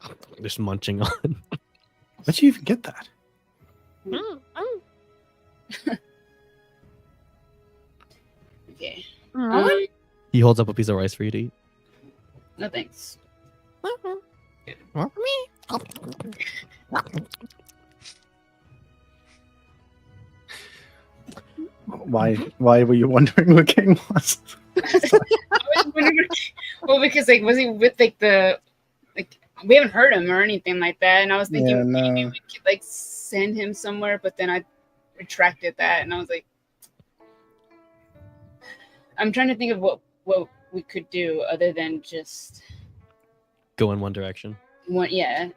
munching on. Where'd you even get that? Okay. He holds up a piece of rice for you to eat. No thanks. Why were you wondering what King was? Well, because like, was he with like we haven't heard him or anything like that, and I was thinking Yeah, no. maybe we could like send him somewhere, but then I retracted that, and I was like, I'm trying to think of what we could do other than just Go in one direction. one, Yeah.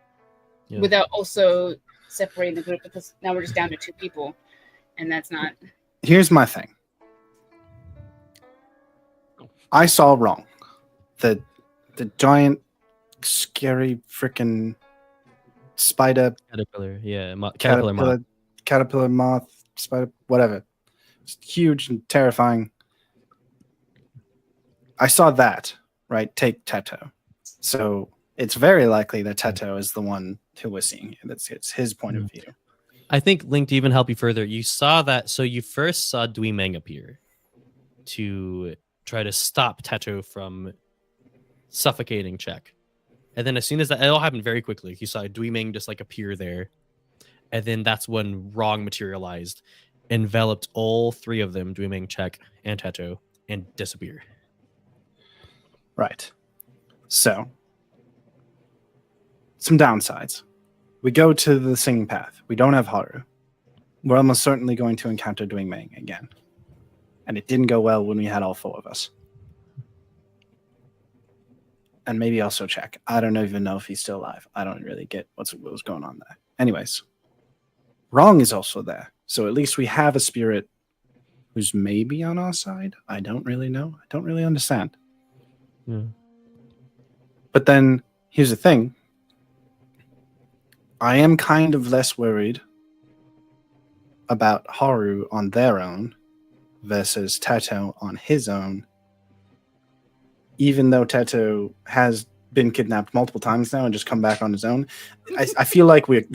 without also separating the group because now we're just down to 2 people, and that's not. Here's my thing. I saw wrong. The giant, scary freaking spider, Caterpillar, yeah, caterpillar moth. caterpillar moth, spider, whatever. It's huge and terrifying. I saw that, right? Take Teto. So it's very likely that Teto is the one who we're seeing here. It's his point of view. I think, Link, to even help you further, you saw that. So you first saw Dui Meng appear to try to stop Teto from suffocating Check. And then as soon as that, it all happened very quickly. You saw Dui Meng just like appear there. And then that's when Wrong materialized, enveloped all 3 of them, Dui Meng, Check, and Teto, and disappear. Right. So, some downsides. We go to the singing path. We don't have Haru. We're almost certainly going to encounter Dui Meng again. And it didn't go well when we had all 4 of us. And maybe also Check. I don't even know if he's still alive. I don't really get what was going on there. Anyways, Wrong is also there. So at least we have a spirit who's maybe on our side. I don't really know. I don't really understand. Yeah. But then here's the thing. I am kind of less worried about Haru on their own versus Teto on his own. Even though Teto has been kidnapped multiple times now and just come back on his own, I feel like we've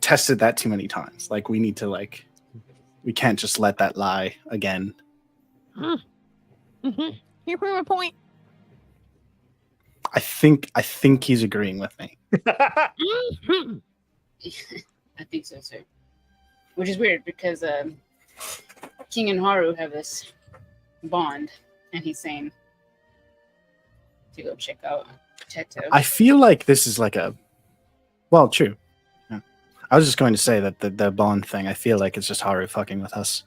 tested that too many times. Like we need to we can't just let that lie again. Mm-hmm. You prove a point. I think he's agreeing with me. Mm-hmm. I think so too. Which is weird because King and Haru have this bond, and he's saying to go check out Teto. I feel like this is like a true. Yeah. I was just going to say that the bond thing, I feel like it's just Haru fucking with us.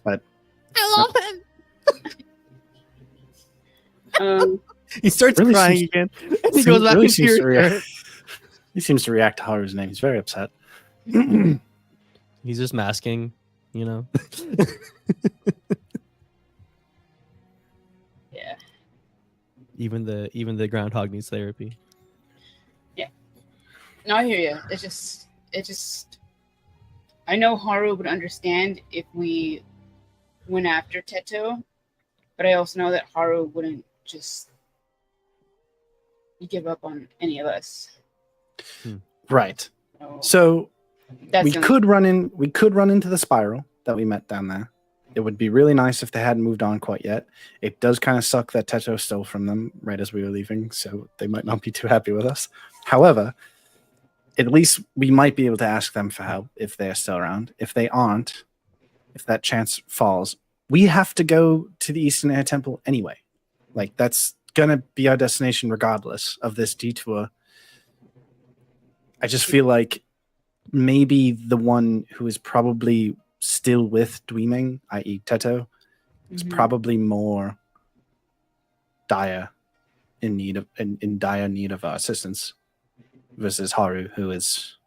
But I love him. He starts Really crying seems- again. And he goes back really into seems to your react. He seems to react to Haru's name. He's very upset. He's just masking, you know. Yeah. Even the groundhog needs therapy. No, I hear you. It just. I know Haru would understand if we went after Teto, but I also know that Haru wouldn't just give up on any of us. Right. So So that's we the only- could run into the spiral that we met down there. It would be really nice if they hadn't moved on quite yet. It does kind of suck that Teto stole from them right as we were leaving, so they might not be too happy with us. However, at least we might be able to ask them for help if they're still around. If they aren't, if that chance falls, we have to go to the Eastern Air Temple anyway. Like, that's going to be our destination regardless of this detour. I just feel like maybe the one who is probably still with Dweeming, i.e. Teto, is probably more dire in dire need of our assistance versus Haru, who is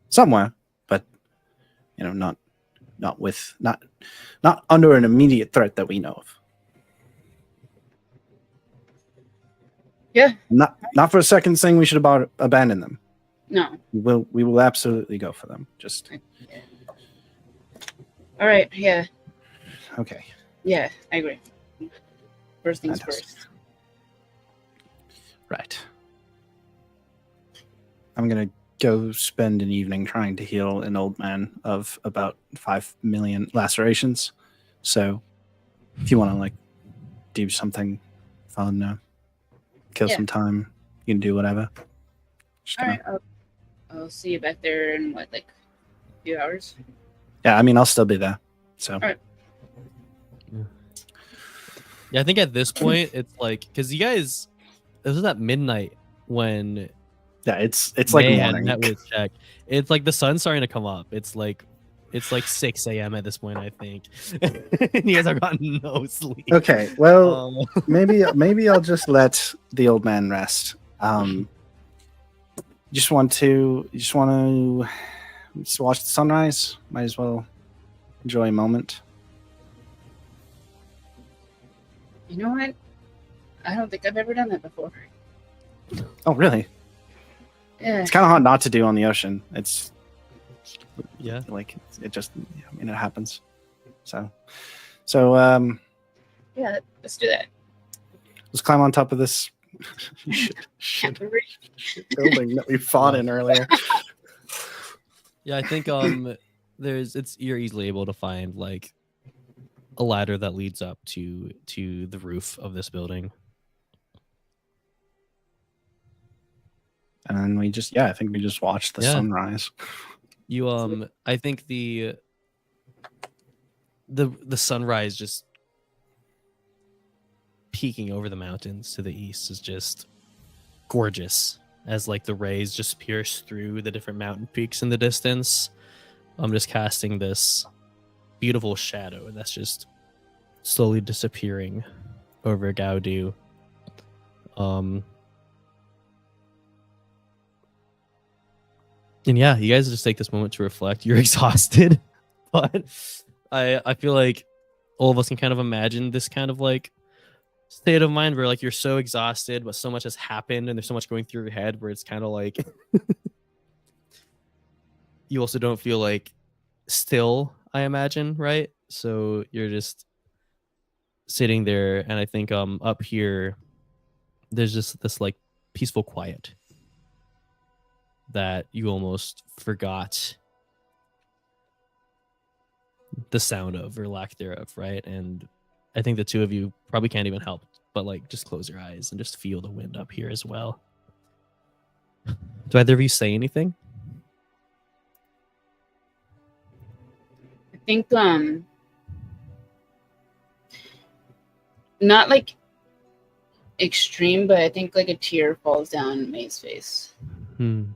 somewhere, but not under an immediate threat that we know of. Yeah. Not for a second saying we should abandon them. No. We will absolutely go for them. Just all right. Yeah. okay. Yeah, I agree. First things Fantastic. first. Right. I'm gonna go spend an evening trying to heal an old man of about 5 million lacerations. So, if you want to do something fun, kill some time, you can do whatever. All right. I'll see you back there in a few hours. Yeah, I mean, I'll still be there. So. All right. Yeah, I think at this point it's because you guys, it was at midnight when Yeah, it's like May had morning. met with Jack. It's like the sun's starting to come up. It's like 6 a.m. at this point, I think. You guys have gotten no sleep. Okay, well, maybe I'll just let the old man rest. Just want to watch the sunrise. Might as well enjoy a moment. You know what? I don't think I've ever done that before. Oh, really? Yeah. It's kind of hard not to do on the ocean. It's Yeah. it just, it happens. So Yeah, let's do that. let's climb on top of this shit building that we fought in earlier. Yeah, I think you're easily able to find a ladder that leads up to the roof of this building. And then I think we just watched the sunrise. You I think the sunrise just peeking over the mountains to the east is just gorgeous as the rays just pierce through the different mountain peaks in the distance. I'm just casting this beautiful shadow and that's just slowly disappearing over Gaudu. And yeah, you guys just take this moment to reflect. You're exhausted, but I feel like all of us can kind of imagine this kind of state of mind where you're so exhausted, but so much has happened and there's so much going through your head where it's kind of you also don't feel still, I imagine, right? So you're just sitting there, and I think up here there's just this peaceful quiet that you almost forgot the sound of or lack thereof, right? And I think the two of you probably can't even help but just close your eyes and just feel the wind up here as well. Do either of you say anything? I think not extreme, but I think a tear falls down May's face. And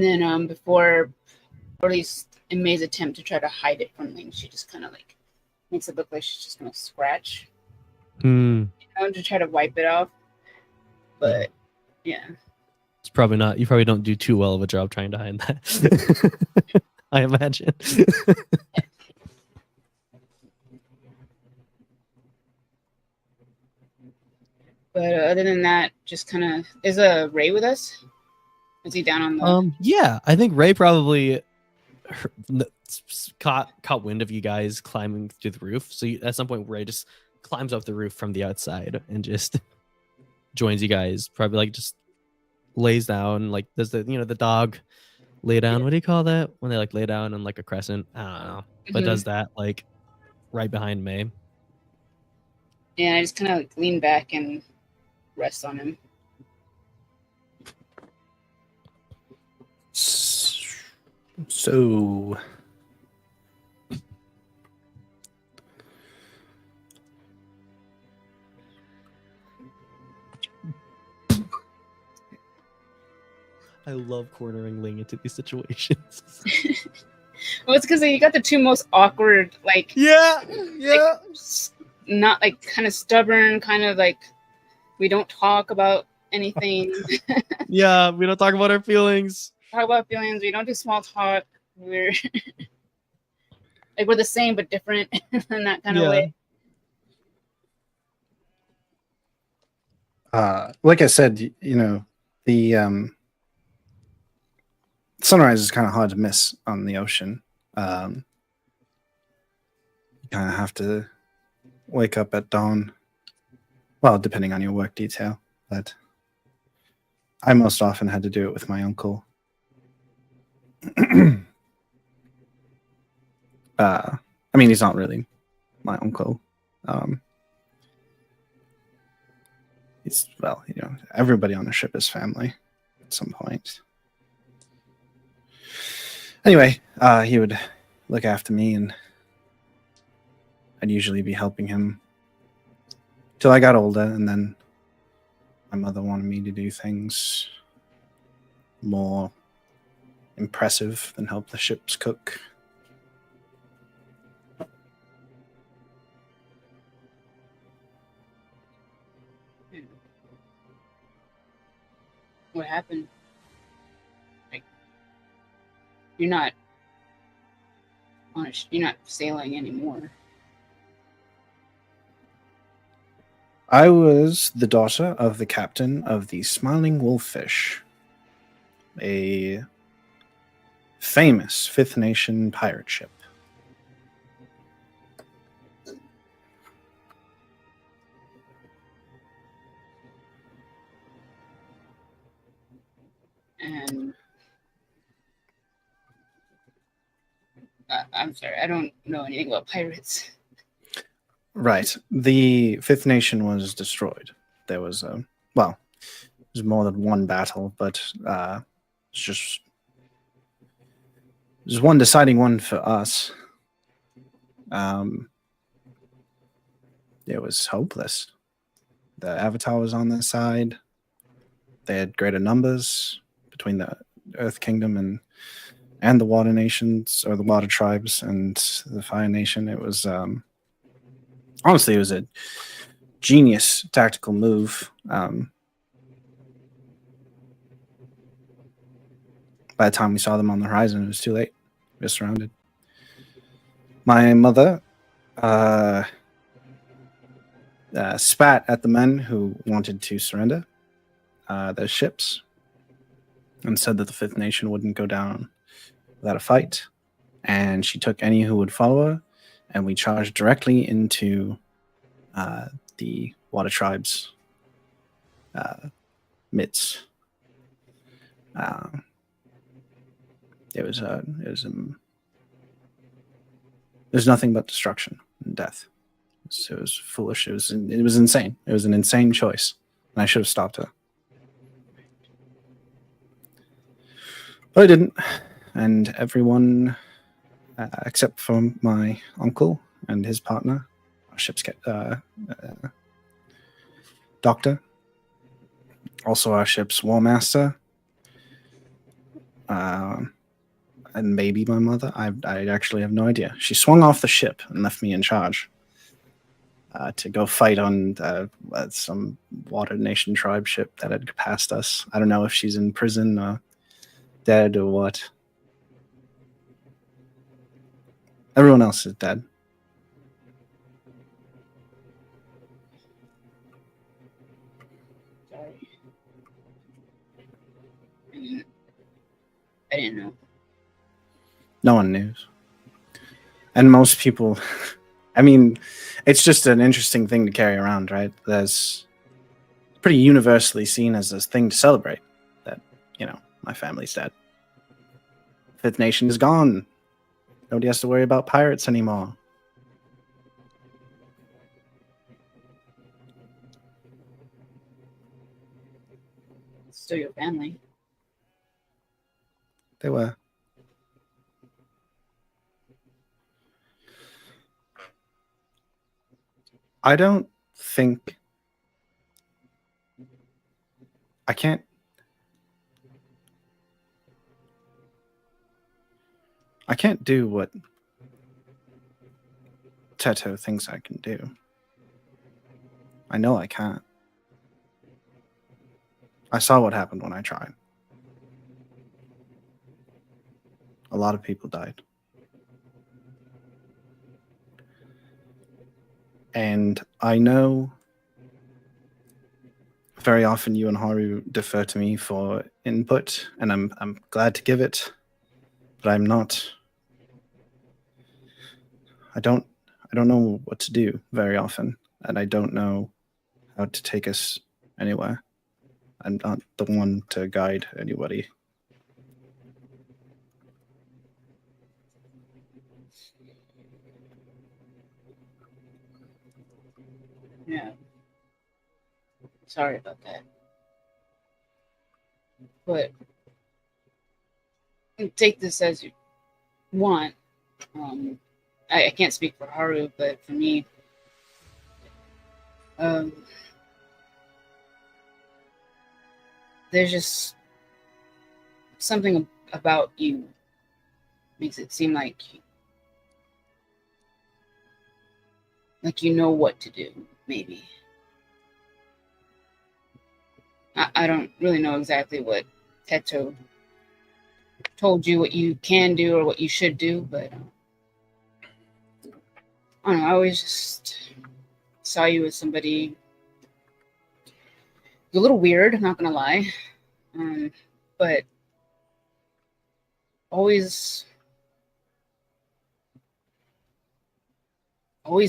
then before, or at least in May's attempt to try to hide it from Ling, she just kind of makes it look like she's just gonna scratch, to try to wipe it off. But yeah, it's probably not. You probably don't do too well of a job trying to hide that. I imagine. But other than that, just kind of is Ray with us? Is he down on the? Yeah, I think Ray probably caught wind of you guys climbing through the roof. So at some point, Ray just climbs up the roof from the outside and just joins you guys. Probably just lays down, does the the dog lay down. What do you call that when they like lay down in like a crescent? I don't know, but Mhm. does that like right behind May. Yeah, I just kind of like lean back and rest on him. So, I love cornering Ling into these situations. Well, it's because you got the two most awkward, like, yeah. not like kind of stubborn, kind of like we don't talk about anything. Yeah, we don't talk about our feelings. Talk about feelings. We don't do small talk. We're like we're the same but different in that kind of way. like I said, the sunrise is kind of hard to miss on the ocean. You kind of have to wake up at dawn. Well, depending on your work detail, but I most often had to do it with my uncle. I mean, he's not really my uncle. He's, well, everybody on the ship is family at some point. Anyway, he would look after me, and I'd usually be helping him till I got older, and then my mother wanted me to do things more impressive than help the ships cook. What happened? Like, you're not you're not sailing anymore. I was the daughter of the captain of the Smiling Wolffish, a famous Fifth Nation pirate ship. And I'm sorry, I don't know anything about pirates. Right. The Fifth Nation was destroyed. There was it was more than one battle, but it's there's one deciding one for us. It was hopeless. The Avatar was on their side. They had greater numbers between the Earth Kingdom and the Water Nations, or the Water Tribes, and the Fire Nation. It was honestly, it was a genius tactical move. By the time we saw them on the horizon, it was too late. We were surrounded. My mother spat at the men who wanted to surrender their ships and said that the Fifth Nation wouldn't go down without a fight. And she took any who would follow her, and we charged directly into the Water Tribes' midst. It was nothing but destruction and death. It was foolish. It was insane. It was an insane choice, and I should have stopped her, but I didn't. And everyone, except for my uncle and his partner, our ship's doctor, also our ship's war master, and maybe my mother. I actually have no idea. She swung off the ship and left me in charge to go fight on some Water Nation tribe ship that had passed us. I don't know if she's in prison or dead or what. Everyone else is dead. Sorry. I didn't know. No one knew. And most people, I mean, it's just an interesting thing to carry around, right? There's pretty universally seen as this thing to celebrate that, my family's dead. Fifth Nation is gone. Nobody has to worry about pirates anymore. Still your family. They were. I don't think I can't. I can't do what Teto thinks I can do. I know I can't. I saw what happened when I tried. A lot of people died. And I know very often you and Haru defer to me for input, and I'm glad to give it, but I'm not. I don't know what to do very often, and I don't know how to take us anywhere. I'm not the one to guide anybody. Yeah. Sorry about that. But take this as you want. I can't speak for Haru, but for me, there's just something about you makes it seem like you know what to do, maybe. I don't really know exactly what Teto told you what you can do or what you should do, but I don't know. I always just saw you as somebody a little weird, I'm not gonna lie, but always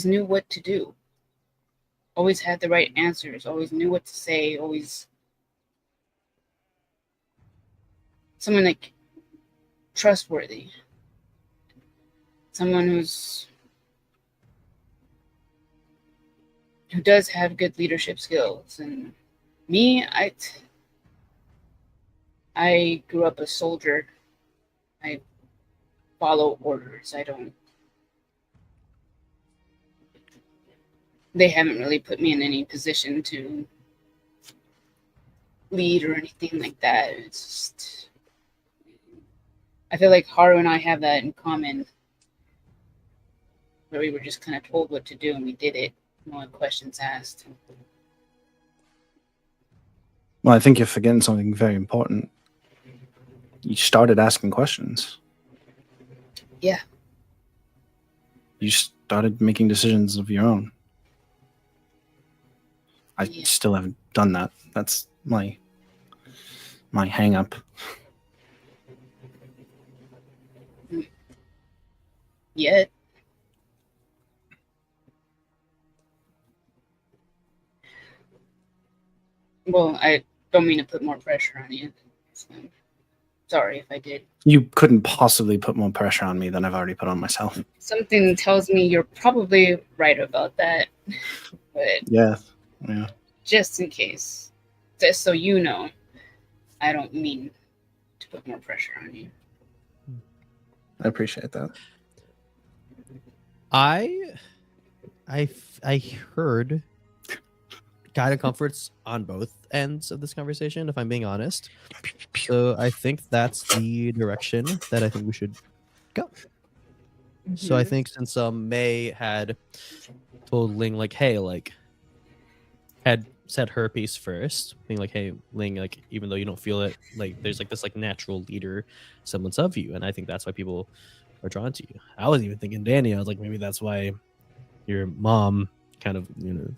knew what to do. Always had the right answers. Always knew what to say. Always someone like trustworthy. Someone who does have good leadership skills. And me, I grew up a soldier. I follow orders. They haven't really put me in any position to lead or anything like that. It's just, I feel like Haru and I have that in common, where we were just kind of told what to do and we did it. No questions asked. Well, I think you're forgetting something very important. You started asking questions. Yeah. You started making decisions of your own. I Yeah. still haven't done that. That's my hang up. Yet. Well, I don't mean to put more pressure on you. So, sorry if I did. You couldn't possibly put more pressure on me than I've already put on myself. Something tells me you're probably right about that. But Yeah. just in case, just so you know, I don't mean to put more pressure on you. I appreciate that. I heard guided comforts on both ends of this conversation, if I'm being honest. So I think that's the direction that I think we should go. So I think since May had told Ling like, hey, like, had said her piece first, being like, hey, Ling, like, even though you don't feel it, like, there's like this like natural leader semblance of you, and I think that's why people are drawn to you. I was even thinking Danny. I was like, maybe that's why your mom kind of, you know,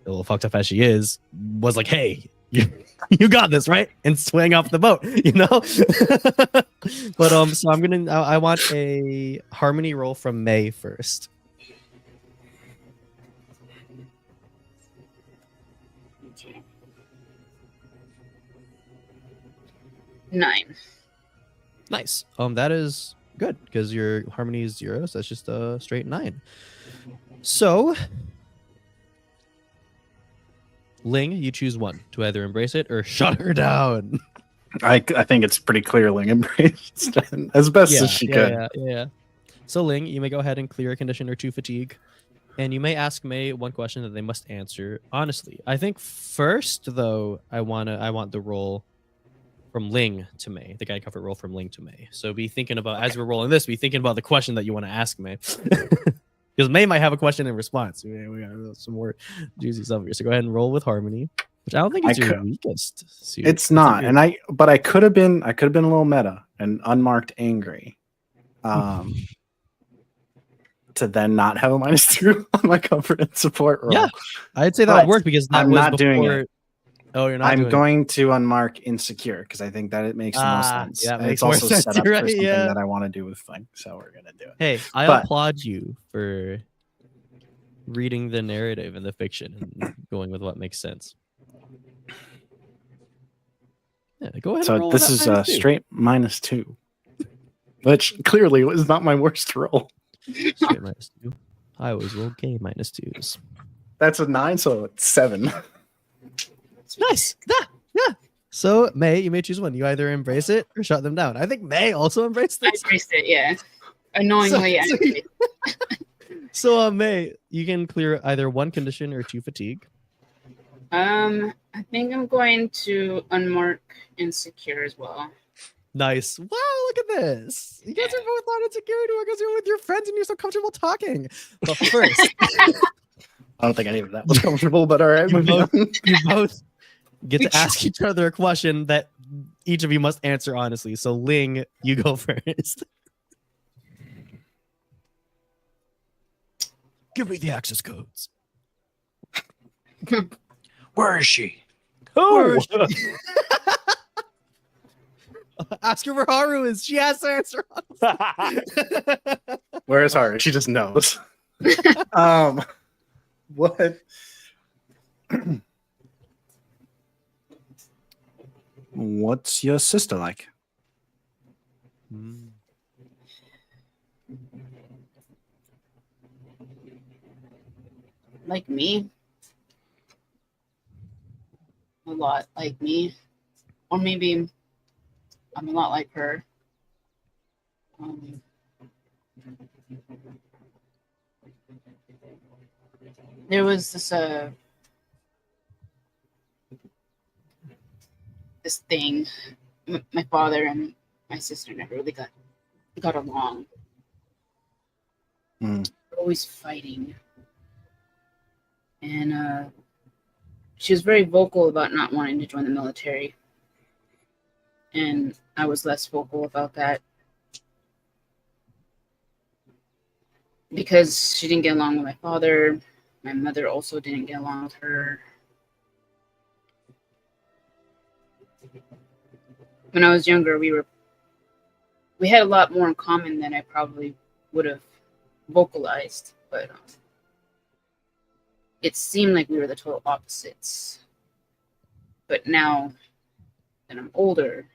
a little fucked up as she is, was like, hey, you got this, right? And swing off the boat, you know? But so I want a harmony roll from May first. Nine. Nice. That is good because your harmony is 0, so that's just a straight 9. So, Ling, you choose one to either embrace it or shut her down. I think it's pretty clear Ling embraced as best as she could. Yeah. So, Ling, you may go ahead and clear a condition or 2 fatigue. And you may ask May one question that they must answer honestly. I think first, though, I want the roll from Ling to May, the guide comfort roll from Ling to May. So be thinking about, as we're rolling this, be thinking about the question that you want to ask May. Because May might have a question in response. We got some more juicy stuff here. So go ahead and roll with harmony, which I don't think is your weakest suit. It's not, and I could have been a little meta and unmarked angry. To then not have a -2 on my comfort and support roll. Yeah, I'd say that would work because that I'm was not before... doing it. Oh, you're not. I'm going to unmark insecure because I think that it makes the most sense. Yeah, and makes it's also sense. set up You're for right, something yeah. that I want to do with Fling, so we're gonna do it. Hey, I But- applaud you for reading the narrative and the fiction and going with what makes sense. Yeah, go ahead. and So roll this with is that a -2. straight -2, which clearly was not my worst roll. Straight -2. I always roll gay -2s. That's a 9, so it's 7. Nice. Yeah. So May, you may choose one. You either embrace it or shut them down. I think May also embraced I this. embraced it, yeah. Unknowingly, I did. So May, you can clear either 1 condition or 2 fatigue. I think I'm going to unmark insecure as well. Nice. Wow, look at this. You guys are both on insecurity because you're with your friends and you're so comfortable talking. But first, I don't think any of that was comfortable, but all right. You moving both- on. you both get to ask each other a question that each of you must answer honestly. So Ling, you go first. Give me the access codes. Where is she? Where Oh, is Ask her where Haru is. She has to answer honestly. Where is Haru? She just knows. What? What's your sister like? Like me. A lot like me. Or maybe I'm a lot like her. There was this thing. My father and my sister never really got along. Mm. Always fighting. And she was very vocal about not wanting to join the military. And I was less vocal about that. Because she didn't get along with my father. My mother also didn't get along with her. When I was younger, we had a lot more in common than I probably would have vocalized, but it seemed like we were the total opposites. But now that I'm older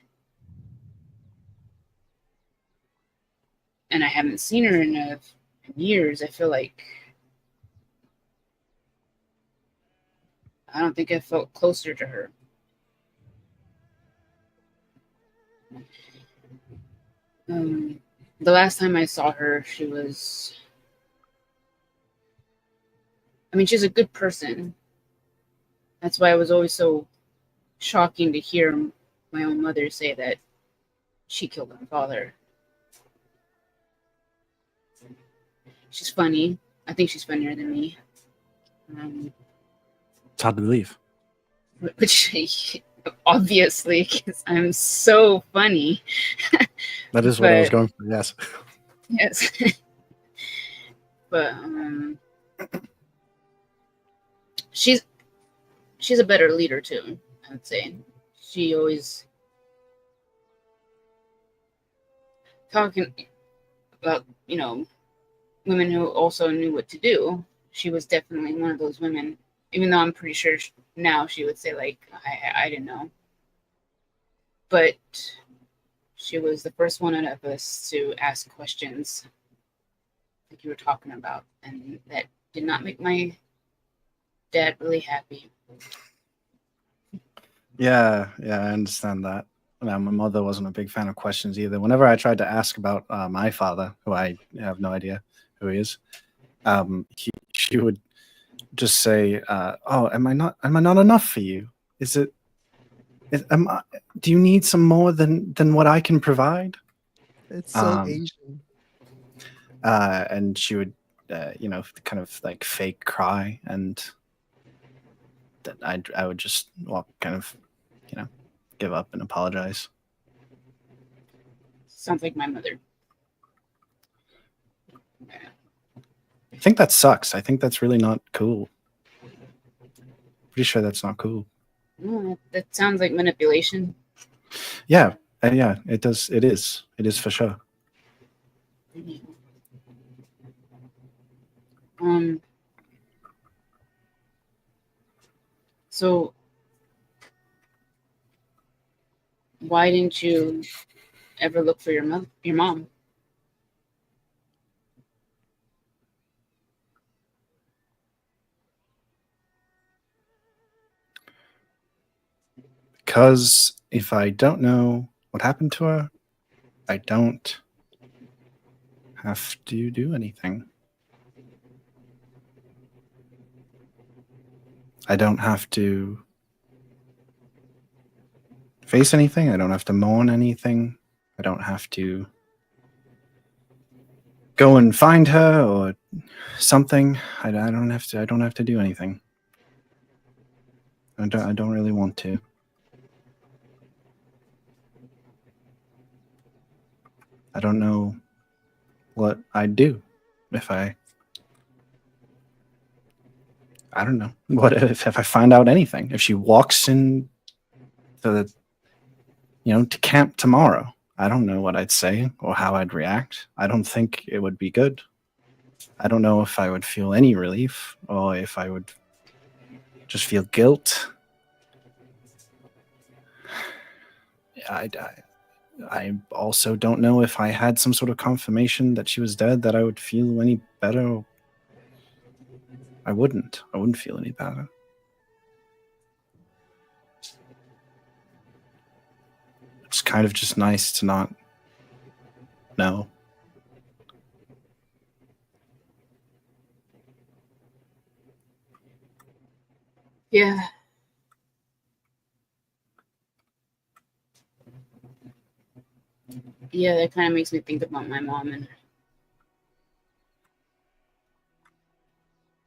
and I haven't seen her in years, I feel like I don't think I felt closer to her. The last time I saw her, she's a good person. That's why it was always so shocking to hear my own mother say that she killed my father. She's funny. I think she's funnier than me. It's hard to believe. Which obviously, because I'm so funny. That is what I was going for. Yes. Yes. But she's a better leader too, I would say. She always talking about, women who also knew what to do. She was definitely one of those women, even though I'm pretty sure now she would say, like, I didn't know. But She was the first one of us to ask questions like you were talking about, and that did not make my dad really happy. Yeah, I understand that. My mother wasn't a big fan of questions either. Whenever I tried to ask about my father, who I have no idea who he is, she would just say, "Oh, am I not enough for you? Is it? Do you need some more than what I can provide?" It's so Um, Asian. And she would, kind of like fake cry, and that I would just kind of, give up and apologize. Sounds like my mother. I think that sucks. I think that's really not cool. Pretty sure that's not cool. That sounds like manipulation. Yeah, it does. It is for sure. So why didn't you ever look for your mom? Because if I don't know what happened to her, I don't have to do anything. I don't have to face anything. I don't have to mourn anything. I don't have to go and find her or something. I don't have to. I don't have to do anything. I don't really want to. I don't know what I'd do if I don't know. What if I find out anything? If she walks in to to camp tomorrow, I don't know what I'd say or how I'd react. I don't think it would be good. I don't know if I would feel any relief or if I would just feel guilt. I also don't know if I had some sort of confirmation that she was dead that I would feel any better. I wouldn't feel any better. It's kind of just nice to not know. Yeah. Yeah, that kind of makes me think about my mom, and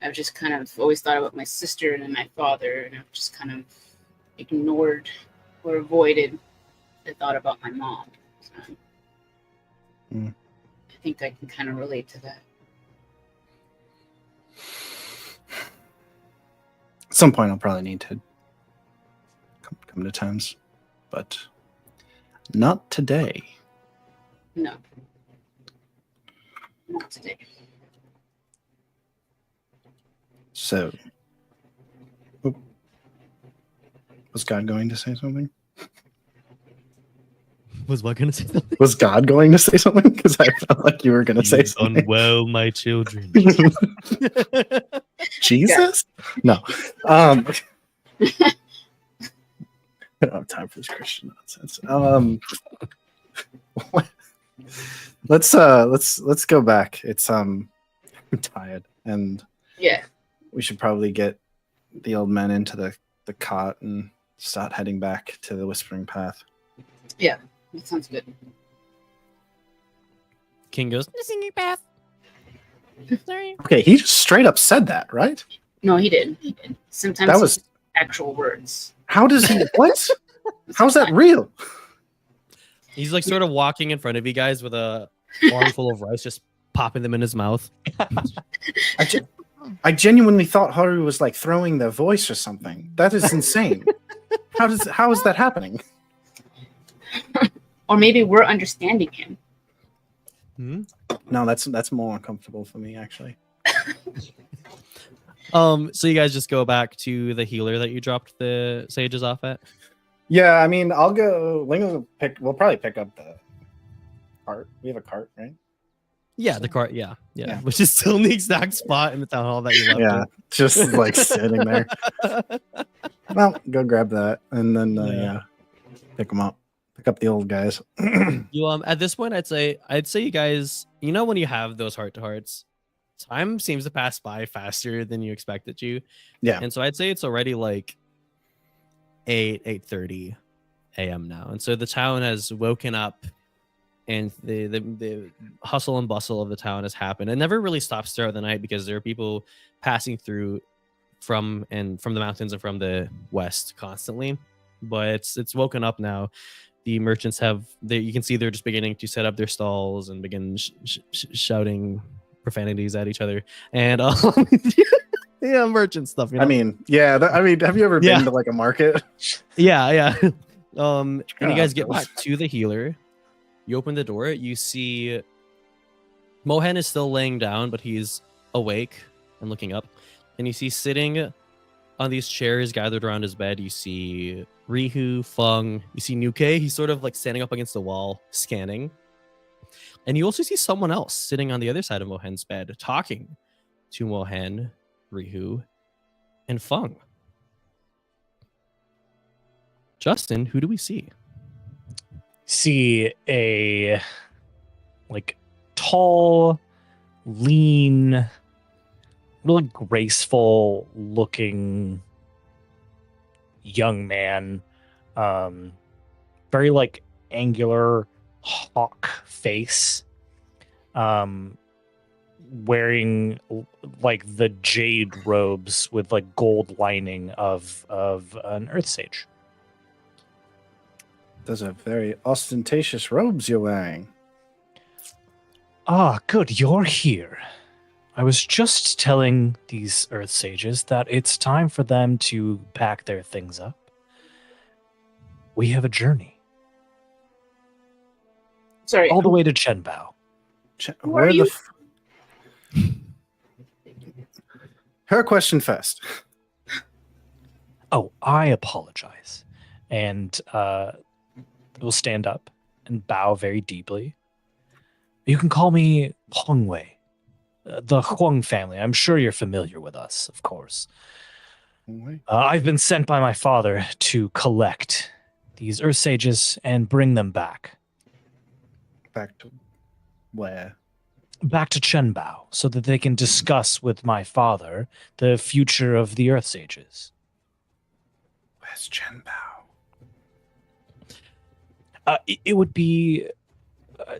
I've just kind of always thought about my sister and my father, and I've just kind of ignored or avoided the thought about my mom. So I think I can kind of relate to that. At some point, I'll probably need to come to terms, but not today. No, not today. So, was God going to say something? Was what gonna say something? Was God going to say something? Because I felt like you were going to say something. Unwell, my children. Jesus? No. I don't have time for this Christian nonsense. Let's go back. It's I'm tired, and Yeah. we should probably get the old man into the cot and start heading back to the Whispering Path. Yeah, that sounds good. King goes, The singing path. Sorry. Okay, he just straight up said that, right? No, he did. He did. Sometimes That was actual words. how does he what? How's that real? he's like sort of walking in front of you guys with a armful of rice, just popping them in his mouth. I genuinely thought Haru was like throwing their voice or something. That is insane. How is that happening? Or maybe we're understanding him. No, that's more uncomfortable for me actually. So you guys just go back to the healer that you dropped the sages off at? Yeah, I mean, I'll go. Ling will we'll probably pick up cart. We have a cart, right? Yeah, So- the cart. Yeah, Yeah. which is still in the exact spot in the town hall that you left Yeah, it. just like sitting there. Well, go grab that, and then Yeah. pick them up. Pick up the old guys. You at this point, I'd say you guys, you know, when you have those heart to hearts, time seems to pass by faster than you expect it to. Yeah. And so I'd say it's already like 8:30 a.m. now, and so the town has woken up, and the hustle and bustle of the town has happened. It never really stops throughout the night because there are people passing through from the mountains and from the west constantly, but it's woken up now. The merchants you can see they're just beginning to set up their stalls and begin shouting profanities at each other, and yeah, merchant stuff, you know? I mean, yeah. Have you ever Yeah. been to like a market? Yeah. And you God, guys get those- back to the healer. You open the door, you see Mohan is still laying down, but he's awake and looking up, and you see sitting on these chairs gathered around his bed, you see Rihu, Feng, you see Nuke. He's sort of like standing up against the wall, scanning. And you also see someone else sitting on the other side of Mohan's bed, talking to Mohan, Rihu, and Feng. Justin, who do we see? See a like tall, lean, really graceful looking young man, very like angular hawk face, wearing like the jade robes with like gold lining of an earth sage. Those are very ostentatious robes you're wearing. Ah, good, you're here. I was just telling these Earth Sages that it's time for them to pack their things up. We have a journey Sorry. all the way to Chenbao. Who are you? Her question first. Oh, I apologize. And will stand up and bow very deeply. You can call me Hong Wei, the Huang family. I'm sure you're familiar with us, of course. I've been sent by my father to collect these Earth Sages and bring them back. Back to where? Back to Chenbao, so that they can discuss with my father the future of the Earth Sages. Where's Chenbao? It would be...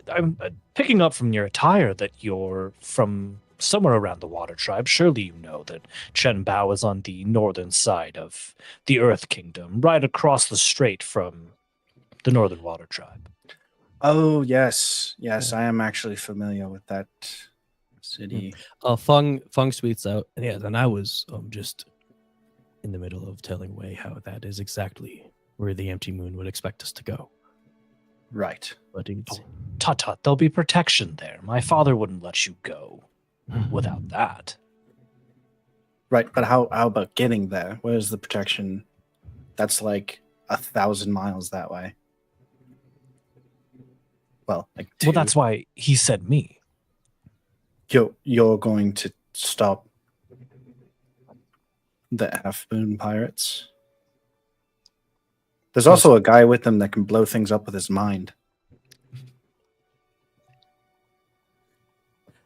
I'm picking up from your attire that you're from somewhere around the Water Tribe. Surely you know that Chenbao is on the northern side of the Earth Kingdom, right across the strait from the Northern Water Tribe. Oh, yes. Yes, I am actually familiar with that city. Feng tweets out, yeah, and I was just in the middle of telling Wei how that is exactly where the empty moon would expect us to go. Right. But it's, Tut, there'll be protection there. My father wouldn't let you go without that. Right, but how about getting there? Where's the protection? That's like 1,000 miles that way. Well, like Well, that's why he said me. you're going to stop the Half Moon pirates. There's also a guy with them that can blow things up with his mind.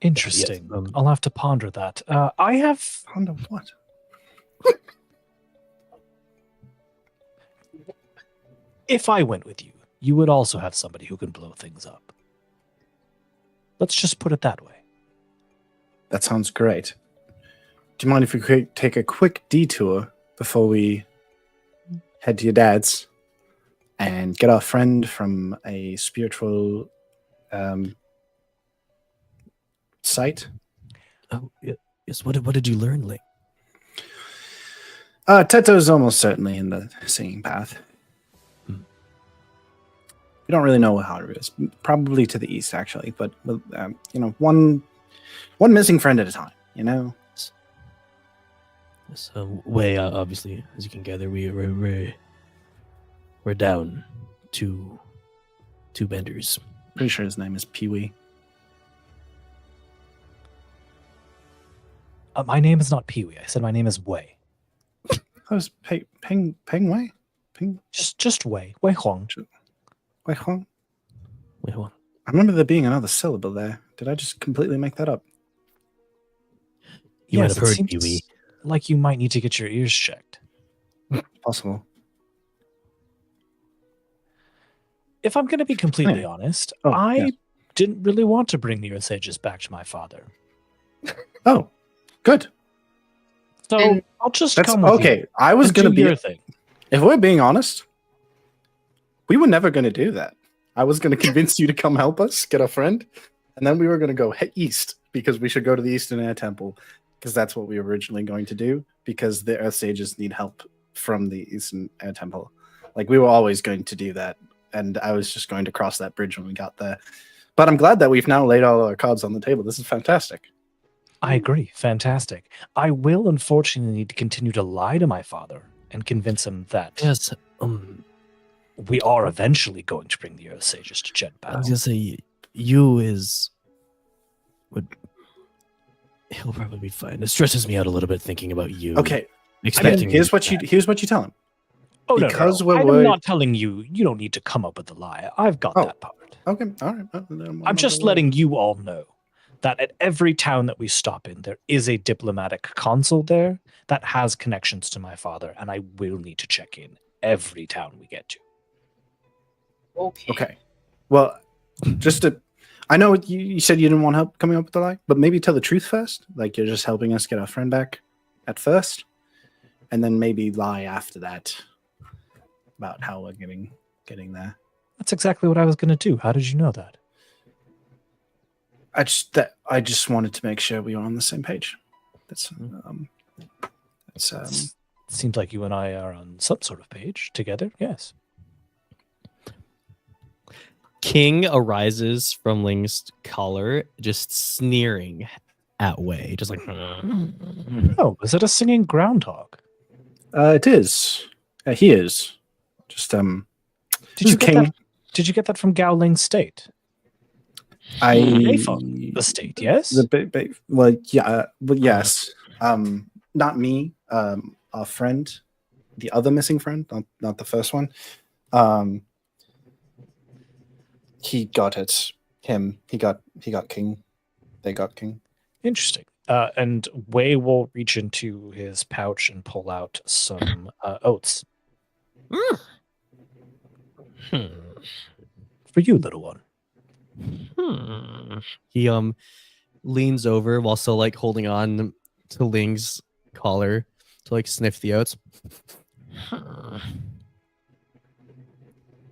Interesting. Yes, I'll have to ponder that. I have... Ponder what? If I went with you, you would also have somebody who can blow things up. Let's just put it that way. That sounds great. Do you mind if we could take a quick detour before we head to your dad's and get our friend from a spiritual site? oh, yes. What did you learn, Link? Teto's almost certainly in the singing path. We don't really know how it is. Probably to the east, actually. But one missing friend at a time. You know. So Wei, obviously, as you can gather, we're down two benders, Pretty sure his name is Pee Wee. My name is not Pee Wee. I said my name is Wei. That was Peng Wei? Peng Just Wei. Wei Huang. Wei Huang? Wait, hold on. I remember there being another syllable there. Did I just completely make that up? You might Yes, have it heard seems Pee Wee. like you might need to get your ears checked. Possible. If I'm going to be completely Yeah. honest, Oh, I yes. didn't really want to bring the Osages back to my father. Oh, good. So And I'll just That's come with okay. you. I was and going to do be, your thing. if we're being honest, we were never going to do that. I was going to convince you to come help us get a friend, and then we were going to go east because we should go to the Eastern Air Temple because that's what we were originally going to do because the Earth Sages need help from the Eastern Air Temple. Like we were always going to do that, and I was just going to cross that bridge when we got there. But I'm glad that we've now laid all our cards on the table. This is fantastic. I agree. Fantastic. I will unfortunately need to continue to lie to my father and convince him that Yes. we are eventually going to bring the Earth Sages to Jet I was Battle. gonna say you would. He'll probably be fine. It stresses me out a little bit thinking about you. Okay, Expecting here's me what to you tell him. Oh, because no. we're I'm worried- not telling you. You don't need to come up with a lie. I've got Oh. that part. Okay, all right. I'm just letting you all know that at every town that we stop in, there is a diplomatic consul there that has connections to my father, and I will need to check in every town we get to. Okay. Okay. Well, just to, I know you said you didn't want help coming up with the lie, but maybe tell the truth first. Like you're just helping us get our friend back at first, and then maybe lie after that about how we're getting there. That's exactly what I was going to do. How did you know that? I just wanted to make sure we were on the same page. That's Seems like you and I are on some sort of page together. Yes. King arises from Ling's collar, just sneering at Wei, just like. Oh, is it a singing groundhog? it is. He is. Just Did you get King. that? Did you get that from Gowling State? The The state, yes. well, yeah, well, yes. Not me. Our friend, the other missing friend, not the first one. He got it. He got King. They got King. Interesting. And Wei will reach into his pouch and pull out some oats for you, little one. He leans over while still like holding on to Ling's collar to like sniff the oats.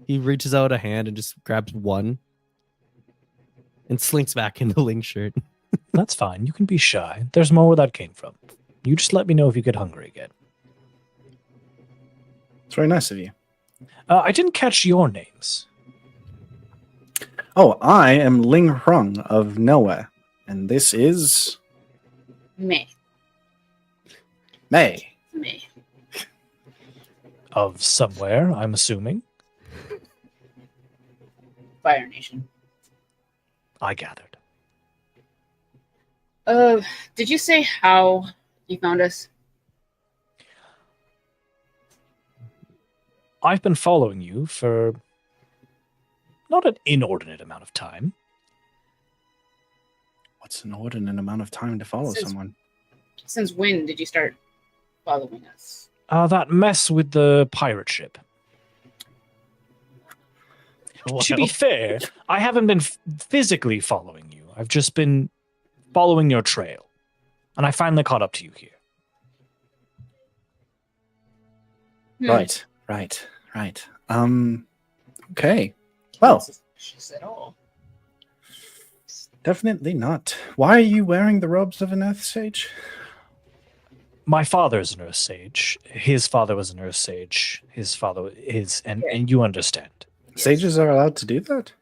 He reaches out a hand and just grabs one and slinks back into Ling's shirt. That's fine. You can be shy. There's more where that came from. You just let me know if you get hungry again. It's very nice of you. I didn't catch your names. Oh, I am Ling Hrung of Nowhere, and this is May. May. May. Of somewhere, I'm assuming. Fire Nation. I gathered. Did you say how you found us? I've been following you for not an inordinate amount of time. What's an inordinate amount of time to follow Since- someone? Since when did you start following us? That mess with the pirate ship. To be fair, I haven't been physically following you. I've just been following your trail. And I finally caught up to you here. Hmm. Right. Okay. Well, Not suspicious at all. definitely not. Why are you wearing the robes of an Earth Sage? My father's an Earth Sage. His father was an Earth Sage. His father is, and you understand. Sages are allowed to do that?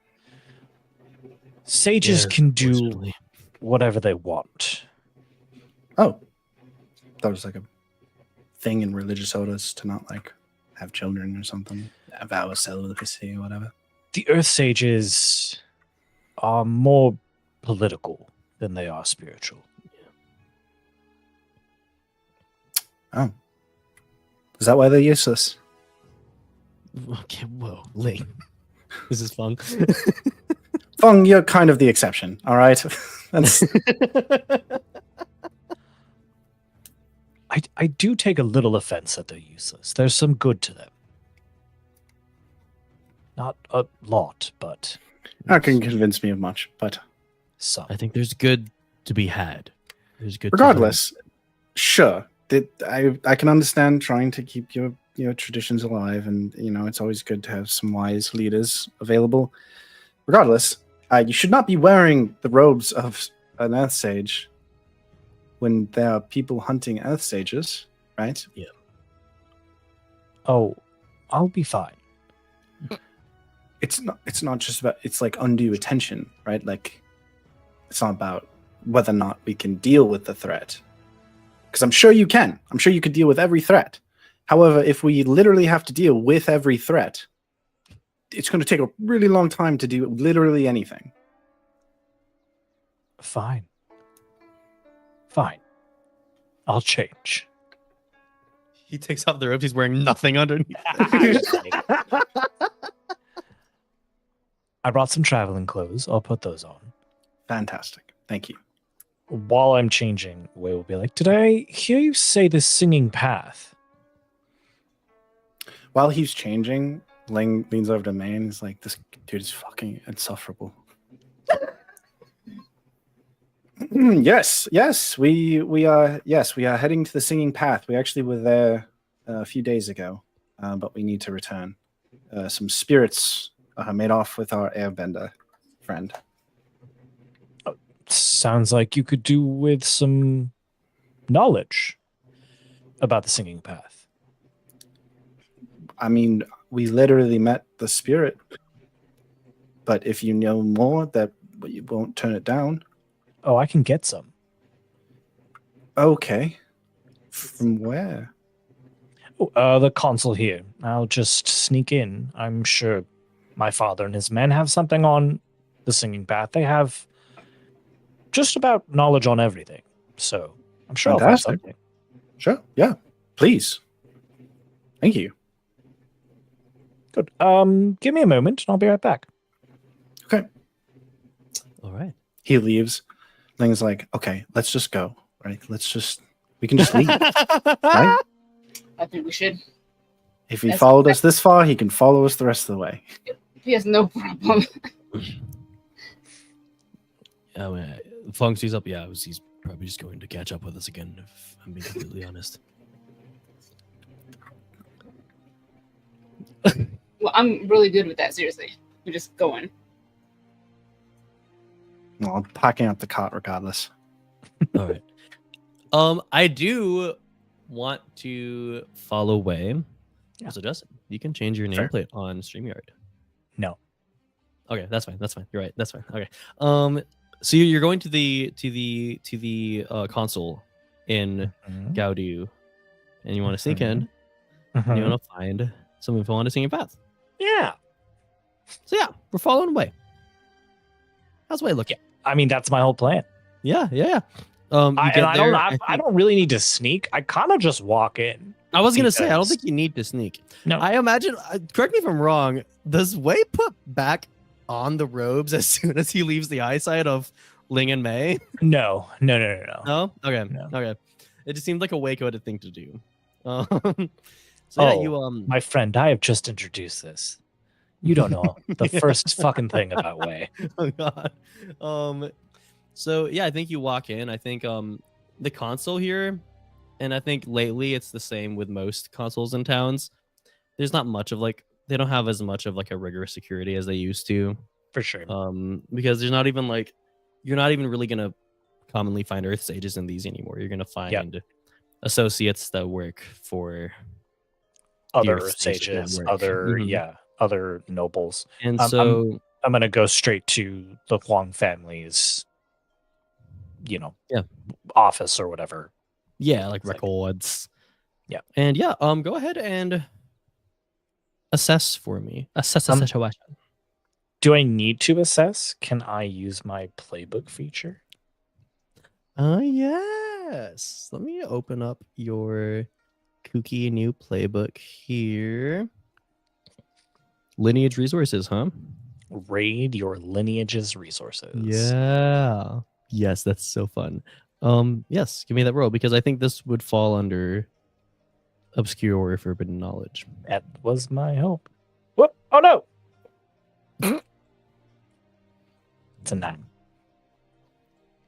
Sages Yes, can do unfortunately. whatever they want. Oh. That was like a thing in religious orders to not like have children or something. A vow of celibacy or whatever. The Earth Sages are more political than they are spiritual. Oh, is that why they're useless? Okay, whoa, Ling. This is fun. Fung, you're kind of the exception. All right. That's I do take a little offense that they're useless. There's some good to them. Not a lot, but not going to convince me of much. But some. I think there's good to be had. There's good. regardless, sure. I can understand trying to keep your traditions alive, and it's always good to have some wise leaders available. Regardless, you should not be wearing the robes of an Earth Sage when there are people hunting Earth Sages, right? Yeah. Oh, I'll be fine. It's not just about, it's like undue attention, right? Like, it's not about whether or not we can deal with the threat. Because I'm sure you can. I'm sure you could deal with every threat. However, if we literally have to deal with every threat, it's going to take a really long time to do literally anything. Fine. Fine. I'll change. He takes off the robes. He's wearing nothing underneath. I brought some traveling clothes. I'll put those on. Fantastic. Thank you. While I'm changing, Wei will be like, did I hear you say the singing path? While he's changing, Ling leans over to May and is like, this dude is fucking insufferable. Yes, we are heading to the singing path. We actually were there a few days ago, but we need to return. Some spirits made off with our airbender friend. Sounds like you could do with some knowledge about the singing path. I mean, we literally met the spirit, but if you know more, that you won't turn it down. Oh, I can get some. Okay. From where? Oh, the consul here. I'll just sneak in. I'm sure my father and his men have something on the singing path. They have just about knowledge on everything. So I'm sure Fantastic. I'll find something. Sure. Yeah. Please. Thank you. Good. Give me a moment and I'll be right back. Okay. All right. He leaves. Ling's like, okay, let's just go. Right? We can just leave. Right? I think we should. If he That's- followed us this far, he can follow us the rest of the way. He has no problem. Fong sees up. Yeah, he's probably just going to catch up with us again, if I'm being completely honest. Well, I'm really good with that, seriously. We're just going. Well, I'm packing up the cot regardless. All right. I do want to follow Wei. Yeah. So Justin, you can change your Fair. nameplate on StreamYard. No. Okay, that's fine. That's fine. You're right. That's fine. Okay. So you're going to the console in Gaudu, and you want to sneak in, and you want to find some info on the singing path. Yeah. So yeah, we're following Wei. How's Wei looking? I mean, that's my whole plan. Yeah. You I get there, I don't really need to sneak. I kind of just walk in. I was gonna say I don't because- think you need to sneak. No. I imagine. Correct me if I'm wrong. Does Wei put back on the robes as soon as he leaves the eyesight of Ling and Mei? No. No. Okay. No. Okay. It just seemed like a Wei-coded thing to do. So yeah, you My friend, I have just introduced this. You don't know the first fucking thing about Wei. Oh god. So yeah, I think you walk in. I think the console here, and I think lately it's the same with most consoles in towns. There's not much of they don't have as much of a rigorous security as they used to. For sure. Because there's not even you're not even really gonna commonly find Earth Sages in these anymore. You're gonna find associates that work for Other Earth Sage sages, network. other nobles. and I'm gonna go straight to the Huang family's, office or whatever. yeah, It's like- records. Yeah. And yeah, go ahead and assess for me. Assess the Um, situation. Do I need to assess? Can I use my playbook feature? Yes. Let me open up your kooky new playbook here. Lineage resources, huh? Raid your lineage's resources. Yeah. Yes, that's so fun. Yes, give me that roll because I think this would fall under obscure or forbidden knowledge. That was my hope. Whoop! Oh no! It's a 9.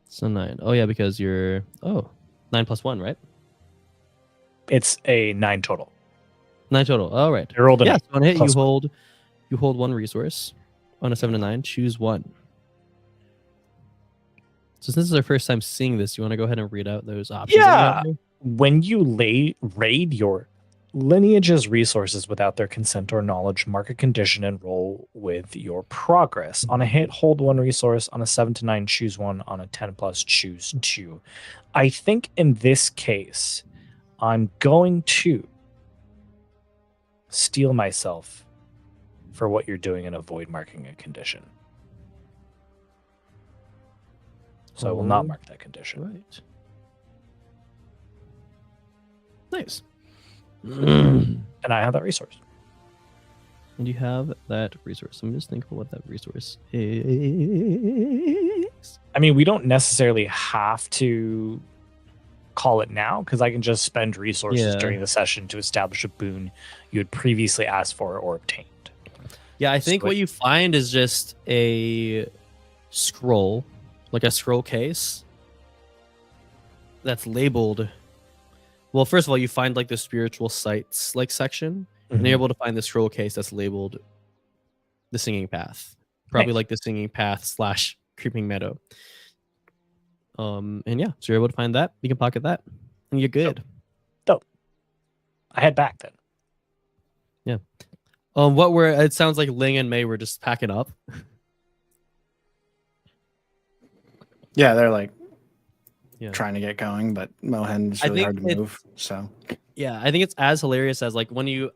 So 9. Oh yeah, because you're 9 plus 1, right? It's a 9 total. 9 total. All right. I rolled a Yeah, 9. so on hit Plus you hold 1 resource. On a 7 to 9, choose 1. So since this is our first time seeing this, you want to go ahead and read out those options? that you Yeah. have there? When you raid your lineage's resources without their consent or knowledge, mark a condition and roll with your progress. On a hit, hold 1 resource. On a 7 to 9, choose 1. On a 10 plus, choose 2. I think in this case, I'm going to steal myself for what you're doing and avoid marking a condition. So I will not mark that condition. Right. Nice. And And I have that resource. you have that resource. I'm just thinking what that resource is. I mean, we don't necessarily have to call it now because I can just spend resources Yeah. during the session to establish a boon you had previously asked for or obtained. Yeah, I think So what you find is just a scroll, like a scroll case that's labeled. Well, first of all, you find like the spiritual sites like section, and Mhm. you're able to find the scroll case that's labeled the Singing Path, probably Nice. like the Singing Path / Creeping Meadow. And yeah, so you're able to find that. You can pocket that, and you're good. I head back then. It sounds like Ling and Mei were just packing up. Yeah, they're like Yeah. trying to get going, but Mohen's I really think hard to it's- move. So Yeah, I think it's as hilarious as like when you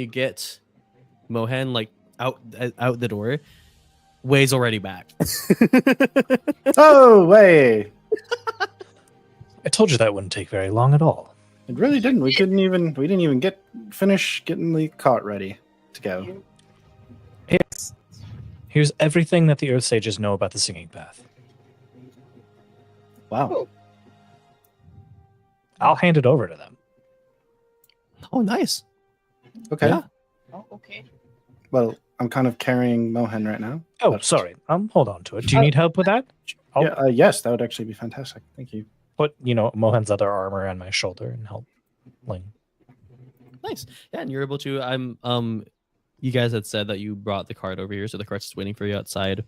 get Mohen like out the door, Wei's already back. oh way, I told you that wouldn't take very long at all. it really didn't. We didn't even finish getting the cart ready to go. Here's everything that the Earth Sages know about the Singing Path. Wow. I'll hand it over to them. Oh, nice. Okay. Yeah. Oh, okay. Well, I'm kind of carrying Mohen right now. Oh, But- sorry. Hold on to it. Do you need help with that? I'll Yeah, yes, that would actually be fantastic. Thank you. put, Mohen's other armor on my shoulder and help Ling. Nice. Yeah, and you're able to. You guys had said that you brought the cart over here, so the cart's just waiting for you outside,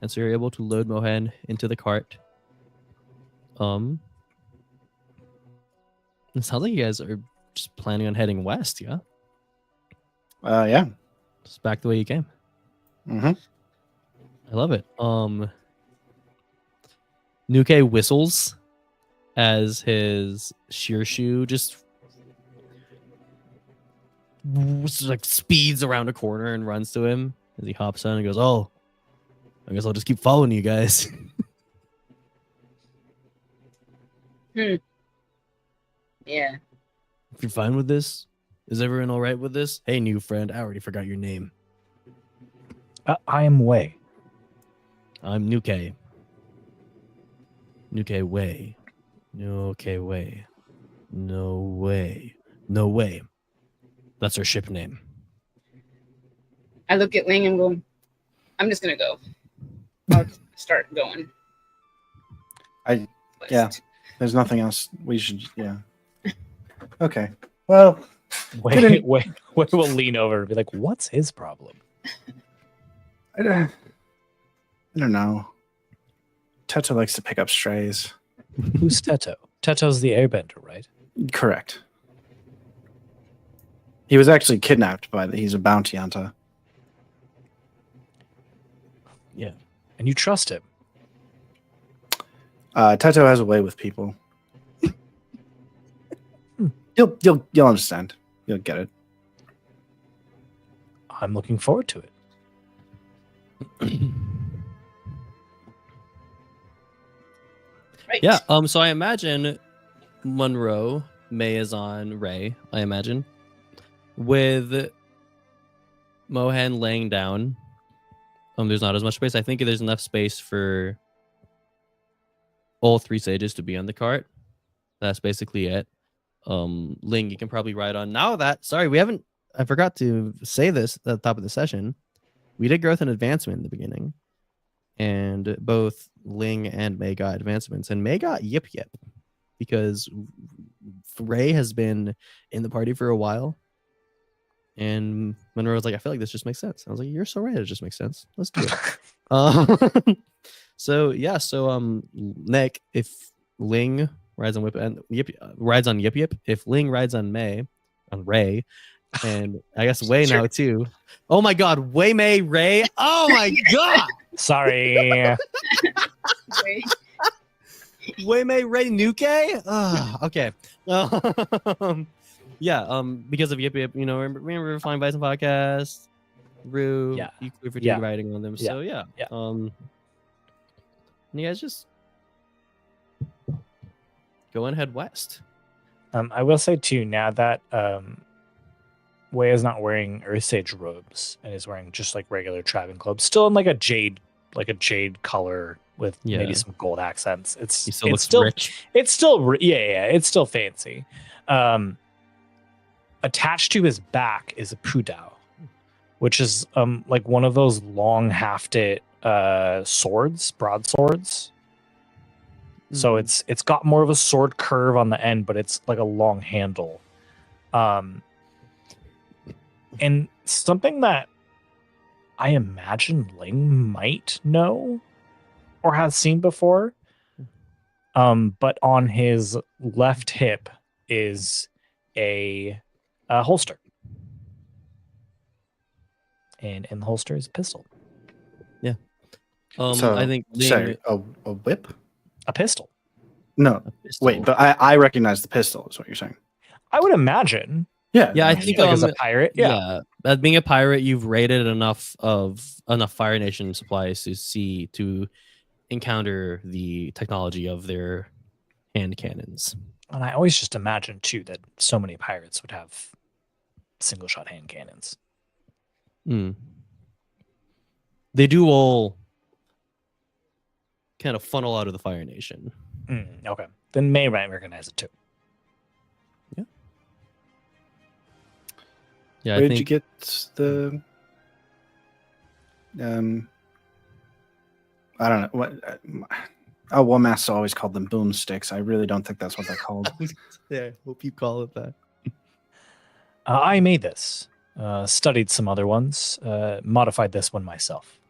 and so you're able to load Mohen into the cart. It sounds like you guys are just planning on heading west. Yeah, Yeah. just back the way you came. Mm-hmm. I love it. Nuke whistles as his sheer shoe just like speeds around a corner and runs to him as he hops on and goes, "Oh, I guess I'll just keep following you guys." Yeah. If you're fine with this, is everyone all right with this? Hey, new friend, I already forgot your name. I am Wei. I'm Nuke. Nuke Way. Nuke Way. No way. No way. That's our ship name. I look at Ling and go, I'm just gonna go. I'll start going. Yeah. There's nothing else. We should. Yeah. Okay. Well, Wei will lean over and be like, "What's his problem?" I don't know. Teto likes to pick up strays. Who's Teto? Teto's the airbender, right? Correct. He was actually kidnapped he's a bounty hunter. And you trust him. Teto has a way with people. You'll understand. You'll get it. I'm looking forward to it. Right. Yeah. So I imagine Monroe, May is on Ray, I imagine. With Mohan laying down. There's not as much space. I think there's enough space for all three sages to be on the cart. That's basically it. Ling, you can probably ride on. Now that, sorry, I forgot to say this at the top of the session. We did growth and advancement in the beginning. And both Ling and May got advancements. And May got Yip Yip because Ray has been in the party for a while. And Monroe was like, I feel like this just makes sense. I was like, you're so right. It just makes sense. Let's do it. So Nick, if Ling rides on rides on Yip Yip, if Ling rides on Ray, and I guess Wei now too. Oh my God, Wei Mei Ray. Oh my God. Sorry. Wait. Wei Mei Ray Nuke. Okay. Yeah. Because of Yip Yip, remember Flying Bison podcast, Rue, Yeah. you clear for Yeah. riding on them. Yeah. So yeah. Yeah. You guys just go and head west. I will say too, now that Wei is not wearing Earth Sage robes and is wearing just like regular traveling clothes, still in like a jade color with maybe Yeah. some gold accents. He It's still looks still rich. it's still it's still fancy. Attached to his back is a pudao, which is like one of those long hafted swords, broadswords. So it's got more of a sword curve on the end, but it's like a long handle. And something that I imagine Ling might know or has seen before. But on his left hip is a holster. And in the holster is a pistol. So, I think Ling, sorry, a whip? A pistol. No, a pistol. wait, but I recognize the pistol. Is what you're saying? I would imagine. Yeah, Yeah, I Like think as a pirate. Yeah. As being a pirate, you've raided enough Fire Nation supplies to encounter the technology of their hand cannons. And I always just imagine too that so many pirates would have single shot hand cannons. They do all kind of funnel out of the Fire Nation. Okay. Then May might recognize it too. Yeah, Where I did you think get the? I don't know what. One master always called them boomsticks. I really don't think that's what they're called. yeah, hope you call it that. I made this. Studied some other ones. Modified this one myself.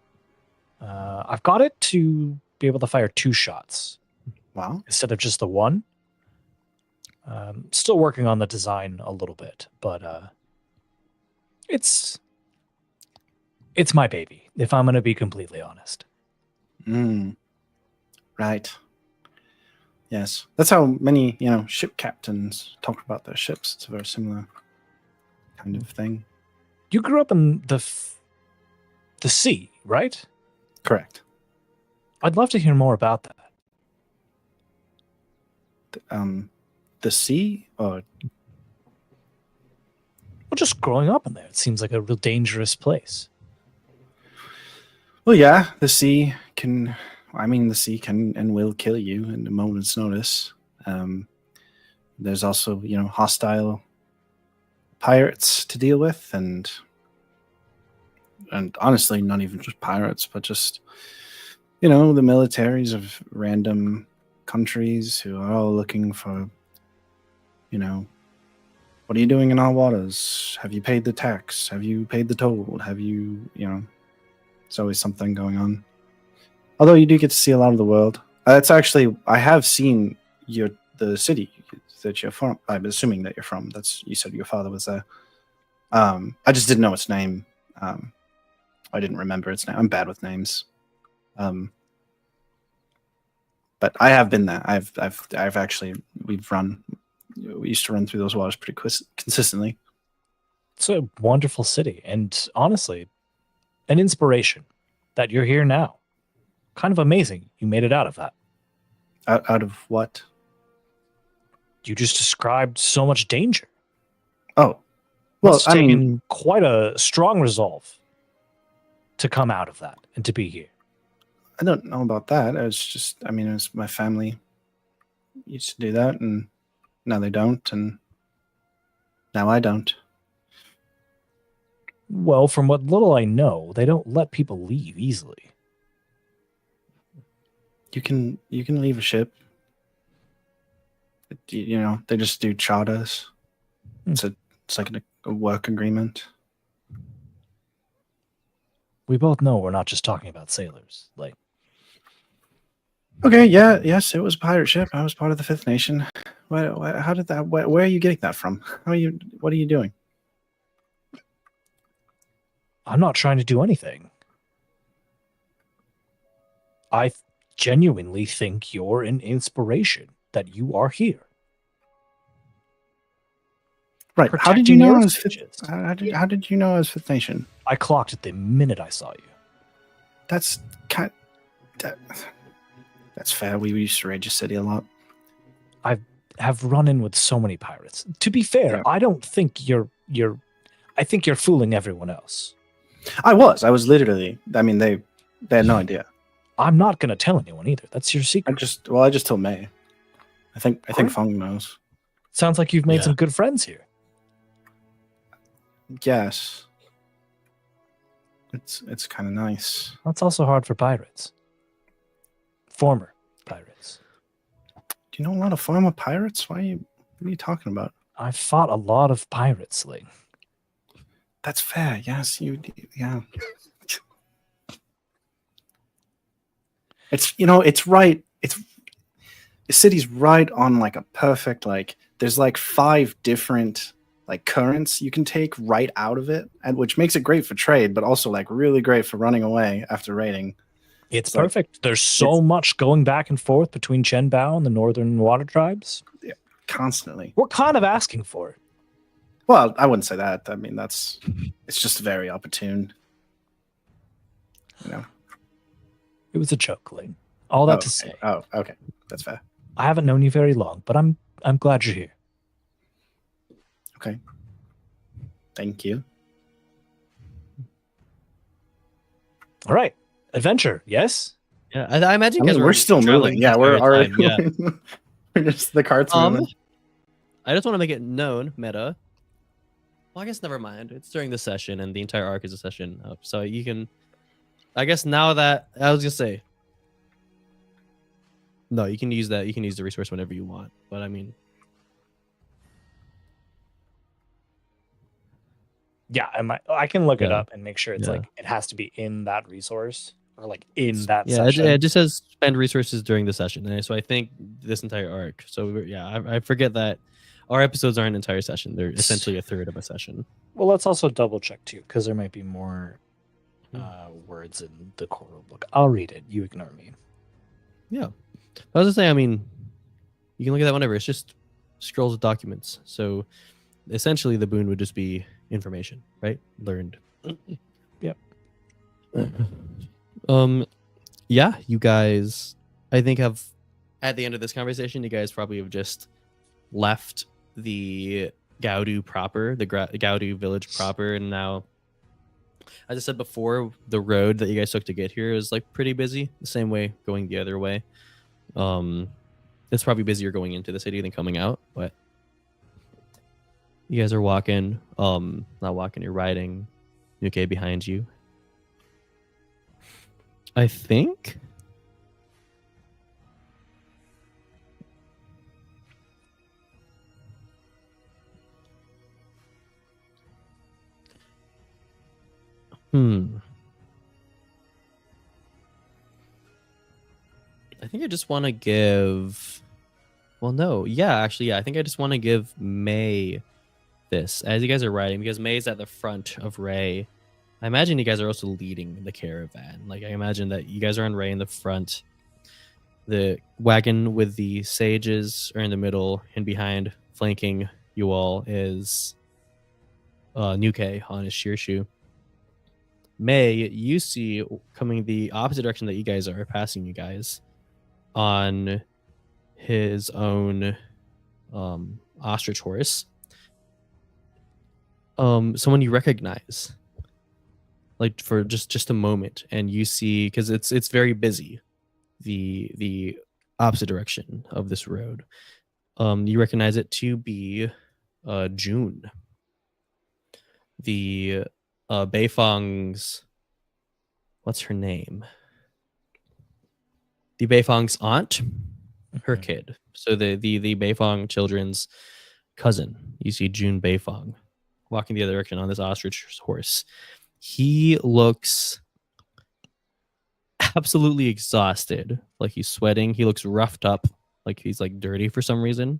I've got it to be able to fire 2 shots Wow. instead of just the one. Still working on the design a little bit, but it's my baby, if I'm going to be completely honest. Right. Yes, that's how many ship captains talk about their ships. It's a very similar kind of thing. You grew up in the sea, right? Correct. I'd love to hear more about that. The sea, or Well, just growing up in there, it seems like a real dangerous place. well, yeah, the sea can. The sea can and will kill you in a moment's notice. There's also, hostile pirates to deal with, and honestly, not even just pirates, but just the militaries of random countries who are all looking for, what are you doing in our waters? Have you paid the tax? Have you paid the toll? Have you, it's always something going on. Although you do get to see a lot of the world. It's actually, I have seen the city that you're from. I'm assuming that you're from. You said your father was there. I just didn't know its name. I didn't remember its name. I'm bad with names. But I have been there. I've actually, we used to run through those waters pretty consistently. It's a wonderful city, and honestly, an inspiration. that you're here now. Kind of amazing. You made it out of that. Out of what? You just described so much danger. Oh, well, Must have taken quite a strong resolve to come out of that and to be here. I don't know about that. It was my family used to do that, and now they don't, and now I don't. Well, from what little I know, they don't let people leave easily. You can leave a ship. They just do charters. It's like a work agreement. We both know we're not just talking about sailors. Like, Okay, yes, it was a pirate ship. I was part of the Fifth Nation. How did that? Where are you getting that from? What are you doing? I'm not trying to do anything. I genuinely think you're an inspiration that you are here. Right. How did you Protecting know I Earth was Fifth? Sages. How did you know I was Fifth Nation? I clocked it the minute I saw you. That's fair. We used to raid your city a lot. I have run in with so many pirates. To be fair, Yeah. I don't think you're. I think you're fooling everyone else. I was literally. I mean, they had no idea. I'm not going to tell anyone either. That's your secret. I just told May. I think Alright. Fong knows. Sounds like you've made Yeah. some good friends here. Yes. It's kind of nice. That's also hard for pirates. Former pirates. Do you know a lot of former pirates? What are you talking about? I've fought a lot of pirates, Ling. That's fair. Yes, yeah. It's right. The city's right on like a perfect, like, there's like 5 different like currents you can take right out of it, and which makes it great for trade, but also like really great for running away after raiding. It's like- perfect. There's so much going back and forth between Chen Bao and the northern water tribes. Constantly. We're kind of asking for it. Well, I wouldn't say that. I mean, it's just very opportune. It was a joke, Ling. All that Oh, to say, Oh, okay. That's fair. I haven't known you very long, but I'm glad you're here. Okay. Thank you. All right, adventure. Yes. Yeah, I imagine I because mean, we're still moving. Yeah, we're already. Yeah. We're just the cart's moving. I just want to make it known, meta. Well, I guess never mind. It's during the session, and the entire arc is a session up. So you can, I guess now that I was gonna say, no, you can use that. You can use the resource whenever you want. But I mean, Yeah, I can look it Yeah. up and make sure it's Yeah. like it has to be in that resource or like in that yeah, session. it just says spend resources during the session, and so I think this entire arc. So I forget that our episodes aren't an entire session; they're essentially a third of a session. Well, let's also double check too, because there might be more words in the core rulebook. I'll read it. You ignore me. Yeah, I was gonna say. I mean, you can look at that whenever. It's just scrolls of documents. So essentially, the boon would just be information, right? Learned. Yep. Yeah, you guys, I think have at the end of this conversation, you guys probably have just left the Gaudu proper, the Gaudu village proper, and now, as I said before, the road that you guys took to get here is like pretty busy. The same way going the other way. It's probably busier going into the city than coming out, but you guys are walking. Not walking, you're riding. Nuke behind you. I think. I think I just want to give. Well, no. Yeah, actually, yeah. I think I just want to give May this as you guys are riding, because May's at the front of Ray. I imagine you guys are also leading the caravan. Like, I imagine that you guys are on Ray in the front. The wagon with the sages are in the middle, and behind, flanking you all, is Nuke on his sheer shoe. May, you see coming the opposite direction that you guys are passing you guys on his own ostrich horse. Someone you recognize, like for just a moment, and you see, because it's very busy, the opposite direction of this road. You recognize it to be June, the Beifong's, what's her name? The Beifong's aunt, her kid. So the Beifong children's cousin. You see June Beifong walking the other direction on this ostrich horse. He looks absolutely exhausted, like he's sweating. He looks roughed up, like he's like dirty for some reason.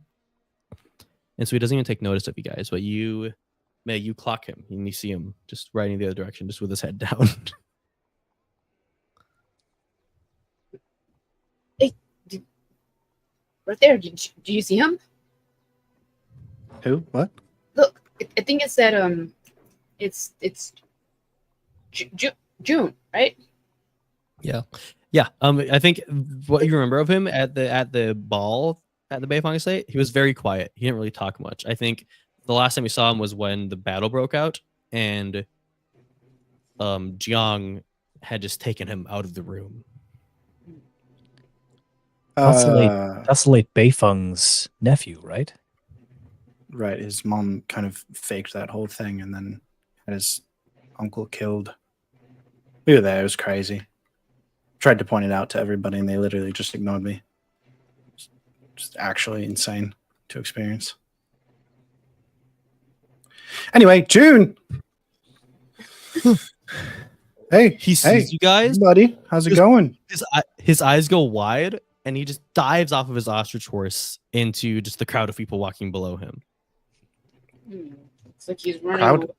And so he doesn't even take notice of you guys, but you clock him and you see him just riding the other direction, just with his head down. Right there. Do you see him? Who? What? Look, I think it said it's June, right? Yeah. I think what you remember of him at the ball at the Beifong estate, he was very quiet. He didn't really talk much. I think the last time you saw him was when the battle broke out, and Jiang had just taken him out of the room. That's the late Beifeng's nephew, right? Right. His mom kind of faked that whole thing and then had his uncle killed. We were there. It was crazy. Tried to point it out to everybody and they literally just ignored me. Just actually insane to experience. Anyway, June. Hey, He sees you guys. buddy. How's it Just- going? His eyes go wide, and he just dives off of his ostrich horse into just the crowd of people walking below him. Looks like he's running. Crowd? away.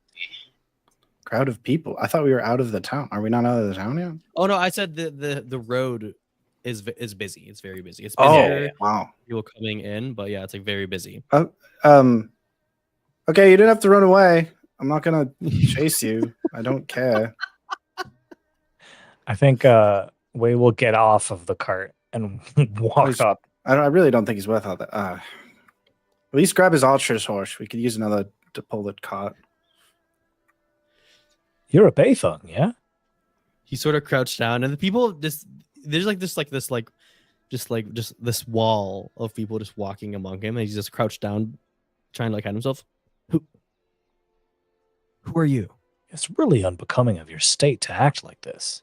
Crowd of people. I thought we were out of the town. Are we not out of the town yet? Oh no, I said the road is busy. It's very busy. It's Oh, busier. wow. People coming in, but yeah, it's like very busy. Okay, you didn't have to run away. I'm not gonna chase you. I don't care. I think Wei will get off of the cart and walk Please. up. I really don't think he's worth all that. At least grab his ostrich horse. We could use another to pull the cart. You're a Beifeng, yeah? He sort of crouched down, and the people there's this wall of people just walking among him, and he's just crouched down, trying to like hide himself. Who are you? It's really unbecoming of your state to act like this.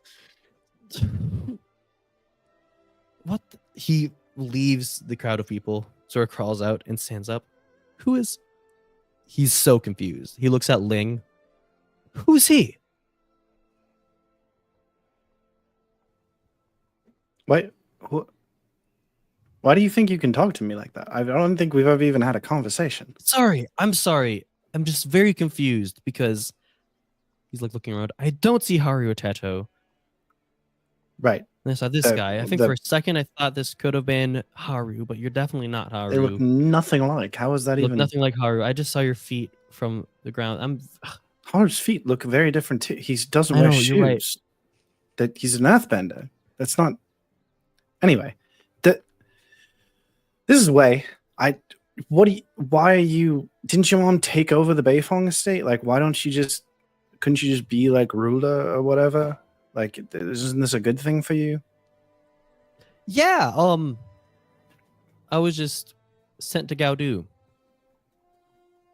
What? He leaves the crowd of people, sort of crawls out and stands up. Who is? He's so confused. He looks at Ling. Who's he? Why do you think you can talk to me like that? I don't think we've ever even had a conversation. I'm sorry. I'm just very confused because he's like looking around. I don't see Haru or Tato. Right. And I saw this The- guy. I think the- for a second I thought this could have been Haru, but you're definitely not Haru. They look nothing alike. How is that You look even? nothing like Haru. I just saw your feet from the ground. Haru's feet look very different too. He doesn't I wear know, you're right. shoes. That he's an earthbender. That's not. Anyway, this is Wei. Why are you? Didn't your mom take over the Beifong estate? Like, why don't you just? Couldn't you just be like ruler or whatever? Like, isn't this a good thing for you? Yeah. I was just sent to Gaudu.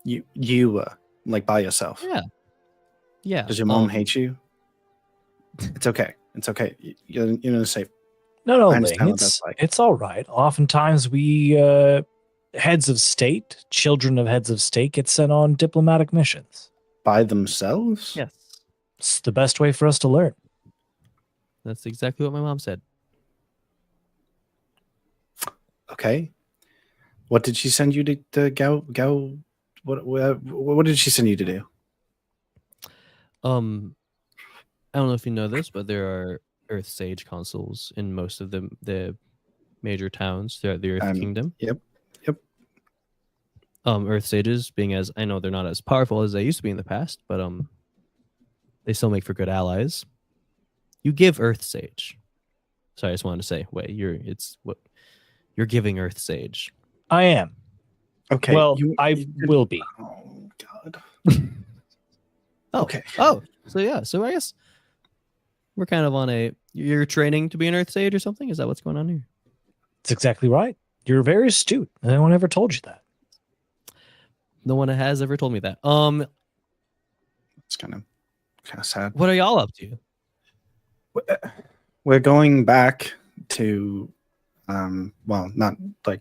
You were like by yourself. Yeah. Yeah. Does your mom hate you? It's okay. It's okay. You're in a safe. No, I Ling, understand what that's like. it's all right. Oftentimes we heads of state, children of heads of state get sent on diplomatic missions. By themselves? Yes. It's the best way for us to learn. That's exactly what my mom said. Okay. What did she send you to Gao? What did she send you to do? I don't know if you know this, but there are Earth Sage consuls in most of the major towns throughout the Earth Kingdom. Yep. Earth Sages, being as I know they're not as powerful as they used to be in the past, but They still make for good allies. You give Earth Sage. Sorry, I just wanted to say, wait, you're giving Earth Sage. I am. Okay. Well, I will be. Oh God. Oh, Okay. Oh, so yeah. So I guess we're kind of on a. You're training to be an Earth Sage or something. Is that what's going on here? That's exactly right. You're very astute. No one ever told you that. No one has ever told me that. It's kind of sad. What are y'all up to? We're going back to, well, not like.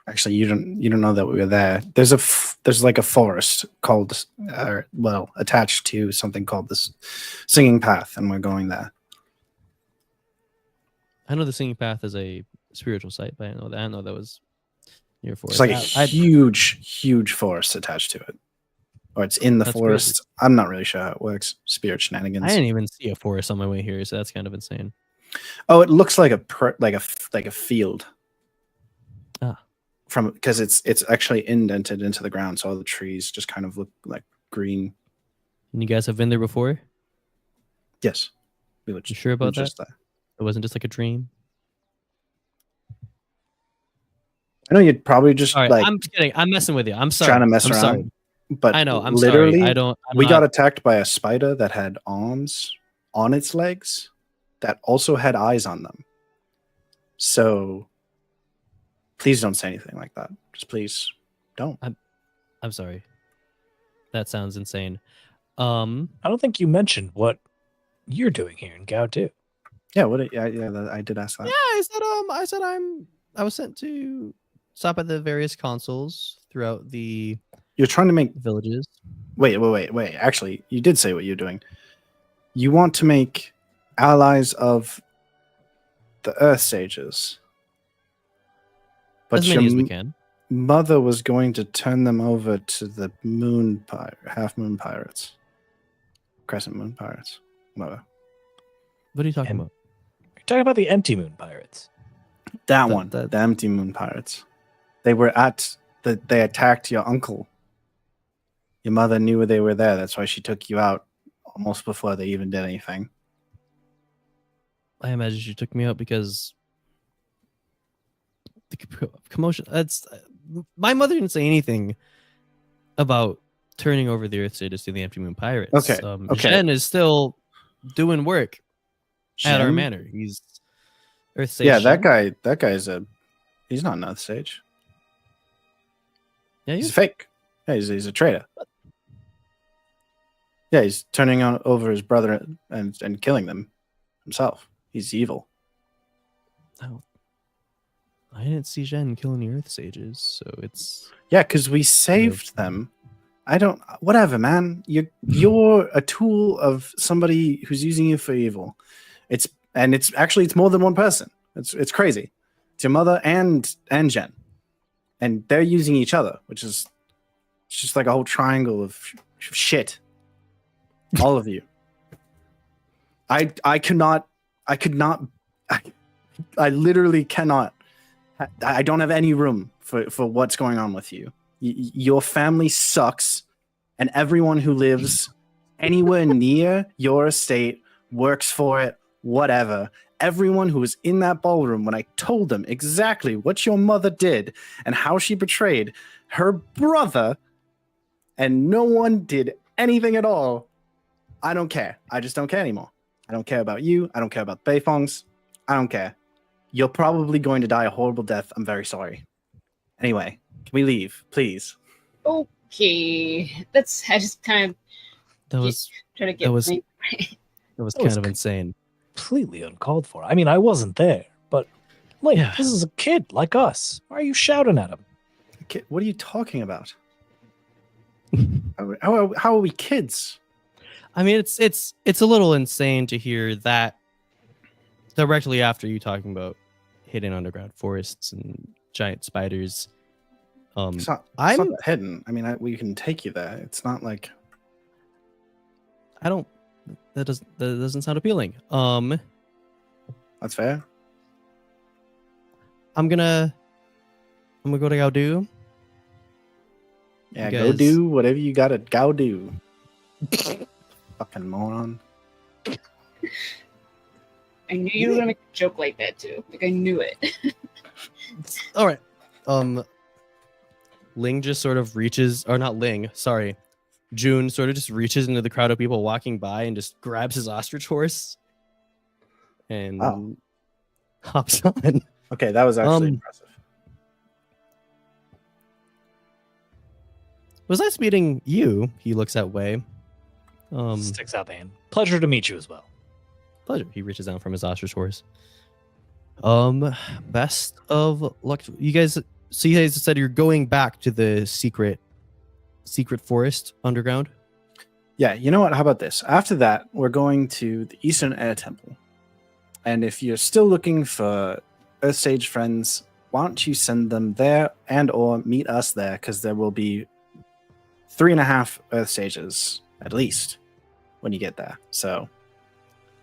Actually, you don't know that we were there. There's like a forest called, attached to something called this Singing Path, and we're going there. I know the Singing Path is a spiritual site, but I didn't know that was near forest. It's like a huge forest attached to it, or it's in the That's forest. crazy. I'm not really sure how it works. Spirit shenanigans. I didn't even see a forest on my way here, so that's kind of insane. Oh, it looks like a field. Ah. Because it's actually indented into the ground, so all the trees just kind of look like green. And you guys have been there before? Yes, we were You sure about that? just there. It wasn't just like a dream. I know you'd probably just All right, like I'm just kidding. I'm messing with you. I'm sorry. trying to mess I'm around. sorry. But I know. I'm literally, sorry. I don't. we got attacked by a spider that had arms on its legs that also had eyes on them. So please don't say anything like that. Just please don't. I'm sorry. That sounds insane. I don't think you mentioned what you're doing here in Gao-Du. Yeah, I did ask that. Yeah, I said I was sent to stop at the various consuls throughout the You're trying to make villages. Wait. Actually, you did say what you're doing. You want to make allies of the Earth Sages. But As many as we can. mother was going to turn them over to the Half Moon Pirates. Crescent Moon Pirates. Whatever. What are you talking about? You're talking about the Empty Moon Pirates. That The- one. the- The Empty Moon Pirates. They were they attacked your uncle. Your mother knew they were there. That's why she took you out almost before they even did anything. I imagine she took me out because the commotion. That's my mother didn't say anything about turning over the Earth Status to the Empty Moon Pirates. Okay, okay. Shen is still doing work at our Shen? manor. He's Earth Sage. Yeah, Shen. that guy's he's not an Earth Sage. Yeah, He's fake. Yeah, he's a traitor. Yeah, he's turning over his brother and killing them himself. He's evil. I didn't see Shen kill any Earth Sages, so it's Yeah, because we saved them. I don't. Whatever, man. You're a tool of somebody who's using you for evil. It's more than one person. It's crazy. It's your mother and Jen, and they're using each other, which is it's just like a whole triangle of shit. All of you. I literally cannot. I don't have any room for what's going on with you. Your family sucks, and everyone who lives anywhere near your estate works for it, whatever. Everyone who was in that ballroom when I told them exactly what your mother did and how she betrayed her brother, and no one did anything at all. I don't care. I just don't care anymore. I don't care about you. I don't care about Beifongs. I don't care. You're probably going to die a horrible death. I'm very sorry. Anyway, can we leave, please? Okay, I just kind of that was try to get that was- my- that was That was kind of insane. Completely uncalled for. I mean, I wasn't there, but like, Yeah. this is a kid like us. Why are you shouting at him? Okay, what are you talking about? How are we kids? I mean, it's a little insane to hear that directly after you talking about hidden underground forests and giant spiders. It's not I'm that hidden. I mean, we can take you there. It's not like I don't. That doesn't sound appealing. that's fair. I'm gonna go to Gao-Du. Yeah, You go guys- do whatever you gotta go do. Fucking moron. I knew you were gonna make a joke like that too. Like I knew it. All right. Ling just sort of reaches, or not Ling, sorry. June sort of just reaches into the crowd of people walking by and just grabs his ostrich horse and hops on. Okay, that was actually impressive. Was nice meeting you? He looks at Wei. Sticks out the hand. Pleasure to meet you as well. Pleasure. He reaches down from his ostrich horse. Best of luck. You guys. So you guys said you're going back to the secret forest underground. Yeah, you know what? How about this? After that, we're going to the Eastern Air Temple. And if you're still looking for Earth Sage friends, why don't you send them there and or meet us there? Because there will be 3.5 Earth Sages at least when you get there. So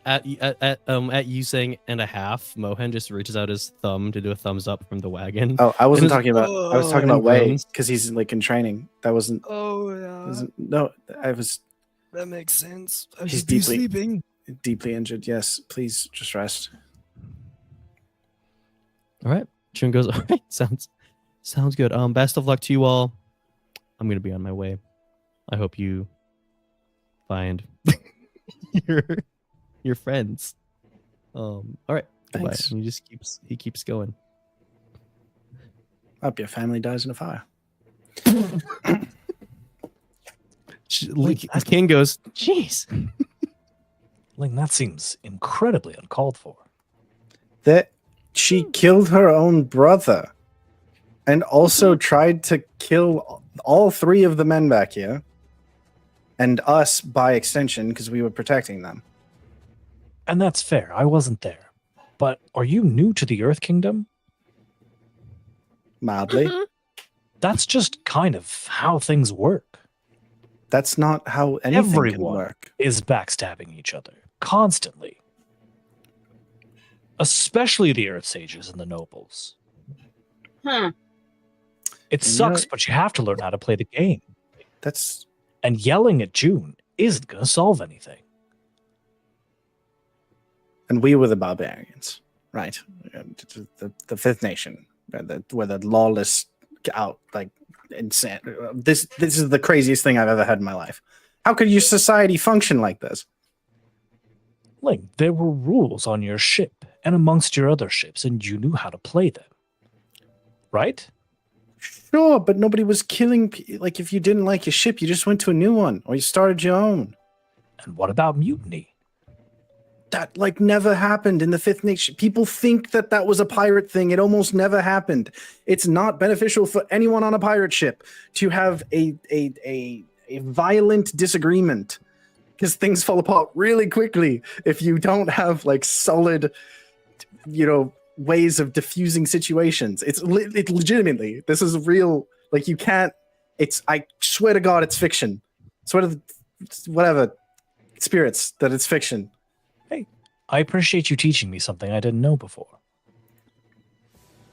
At you saying and a half, Mohan just reaches out his thumb to do a thumbs up from the wagon. oh, I wasn't And talking about. I was talking and about Wei groans. because he's like in training. That wasn't. Oh yeah, wasn't no, I was that makes sense. I He's should be deeply- sleeping. deeply injured. Yes, please just rest. All right. June goes, all right, sounds good. Best of luck to you all. I'm gonna be on my way. I hope you find your friends. All right. Bye. Thanks. And he keeps going. Hope your family dies in a fire. King goes, jeez. Ling, that seems incredibly uncalled for. That she killed her own brother and also tried to kill all 3 of the men back here and us by extension because we were protecting them. And that's fair. I wasn't there. But are you new to the Earth Kingdom? Mildly. That's just kind of how things work. That's not how anything can Everyone work. is backstabbing each other constantly. Especially the Earth Sages and the Nobles. Huh. It sucks, but you have to learn how to play the game. That's And yelling at June isn't going to solve anything. and we were the barbarians, right? The Fifth Nation, where the lawless out like insane. This is the craziest thing I've ever had in my life. How could your society function like this? Ling, there were rules on your ship and amongst your other ships, and you knew how to play them. Right? Sure, but nobody was killing. Like, if you didn't like your ship, you just went to a new one or you started your own. And what about mutiny? That like never happened in the Fifth Nation. People think that that was a pirate thing. It almost never happened. It's not beneficial for anyone on a pirate ship to have a violent disagreement because things fall apart really quickly if you don't have like solid, ways of diffusing situations. It's legitimately, this is real. Like you can't. I swear to God, it's fiction. Swear to whatever spirits that it's fiction. I appreciate you teaching me something I didn't know before.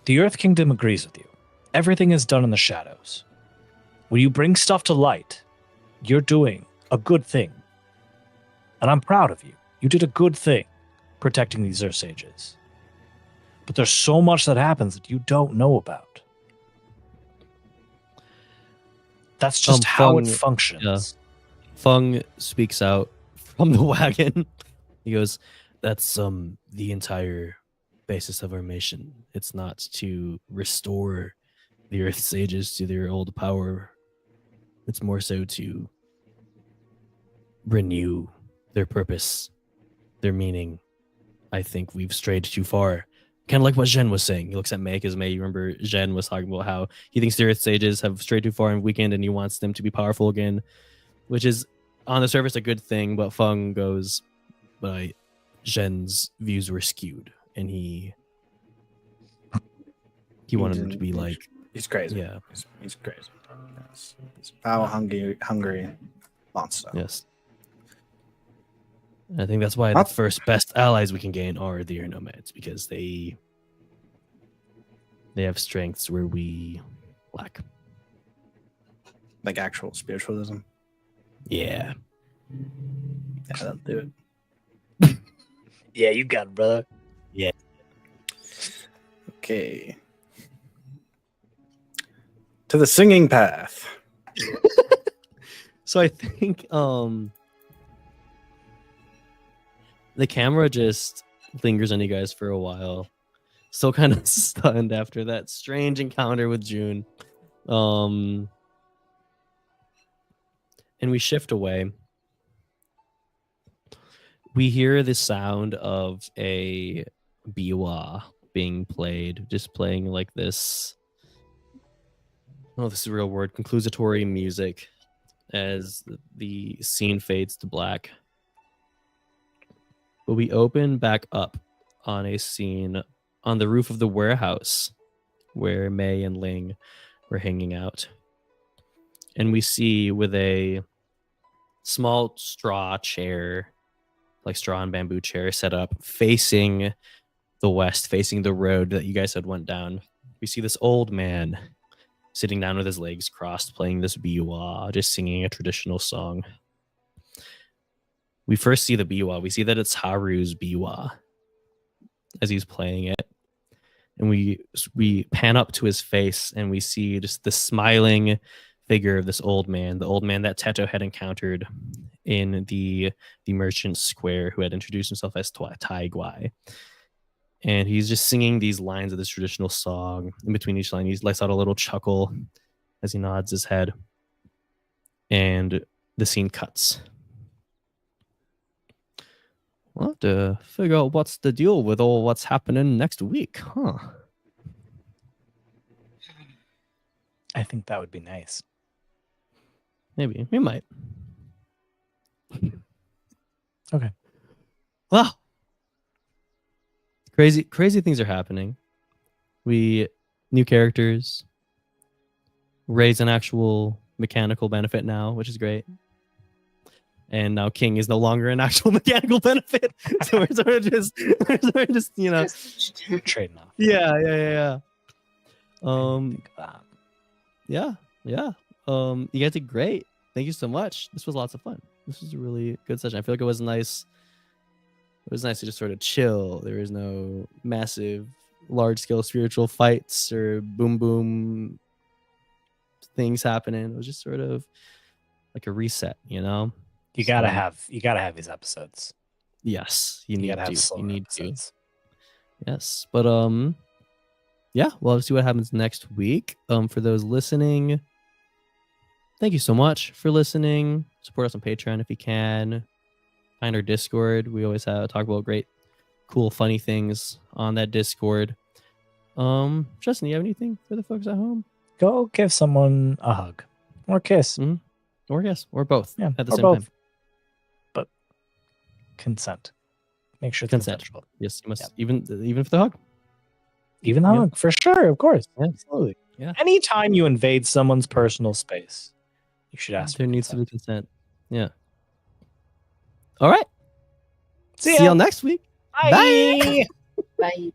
The Earth Kingdom agrees with you. Everything is done in the shadows. When you bring stuff to light, you're doing a good thing. And I'm proud of you. You did a good thing protecting these Earth Sages. But there's so much that happens that you don't know about. That's just how it functions. Yeah. Feng speaks out from the wagon. He goes, that's the entire basis of our mission. It's not to restore the Earth Sages to their old power. It's more so to renew their purpose, their meaning. I think we've strayed too far. Kind of like what Zhen was saying. He looks at May because May, you remember Zhen was talking about how he thinks the Earth Sages have strayed too far and weakened and he wants them to be powerful again, which is on the surface a good thing, but Feng goes, but Zhen's views were skewed and he wanted him to be like, he's crazy. yeah, he's crazy. Yes. He's a power hungry monster. yes. And I think that's why the first best allies we can gain are the air nomads, because they have strengths where we lack. Like actual spiritualism. Yeah. Yeah, that'll do it. Yeah, you got it, brother. Okay. To the singing path. So I think the camera just lingers on you guys for a while. Still kind of stunned after that strange encounter with June. And we shift away. We hear the sound of a biwa being played, just playing like this. Oh, this is a real word. Conclusatory music as the scene fades to black. But we open back up on a scene on the roof of the warehouse where May and Ling were hanging out. And we see with a small straw chair, like straw and bamboo chair set up facing the west, facing the road that you guys had went down. We see this old man sitting down with his legs crossed, playing this biwa, just singing a traditional song. We first see the biwa. We see that it's Haru's biwa as he's playing it. And we pan up to his face and we see just the smiling figure of this old man, the old man that Teto had encountered in the merchant square, who had introduced himself as Tai Guai. And he's just singing these lines of this traditional song. In between each line, he lets out a little chuckle as he nods his head. And the scene cuts. We'll have to figure out what's the deal with all what's happening next week, huh? I think that would be nice. Maybe. We might. Okay. Well, crazy things are happening. We new characters, raise an actual mechanical benefit now, which is great. And now King is no longer an actual mechanical benefit. So we're sort of just you know, Trading off. yeah. Think of that. Yeah. You guys did great. Thank you so much. This was lots of fun. This was a really good session. I feel like it was nice. It was nice to just sort of chill. There was no massive, large-scale spiritual fights or boom things happening. It was just sort of like a reset, you know? You gotta have these episodes. Yes, you You need gotta have to. slower You need episodes. to. Yes, but yeah, we'll see what happens next week. For those listening, thank you so much for listening. Support us on Patreon if you can. Find our Discord. We always talk about great, cool, funny things on that Discord. Justin, do you have anything for the folks at home? Go give someone a hug or kiss. Or yes, or both. Yeah, at the or same both. time. But consent. Make sure it's Consent. consensual. Yes, you must. Yep. Even for the hug. Even the Yeah. hug, for sure, of course. Yeah. Absolutely. Yeah. Anytime you invade someone's personal space, you should ask There for needs to consent. be consent. Yeah. All right. See See ya. y'all next week. Bye. Bye.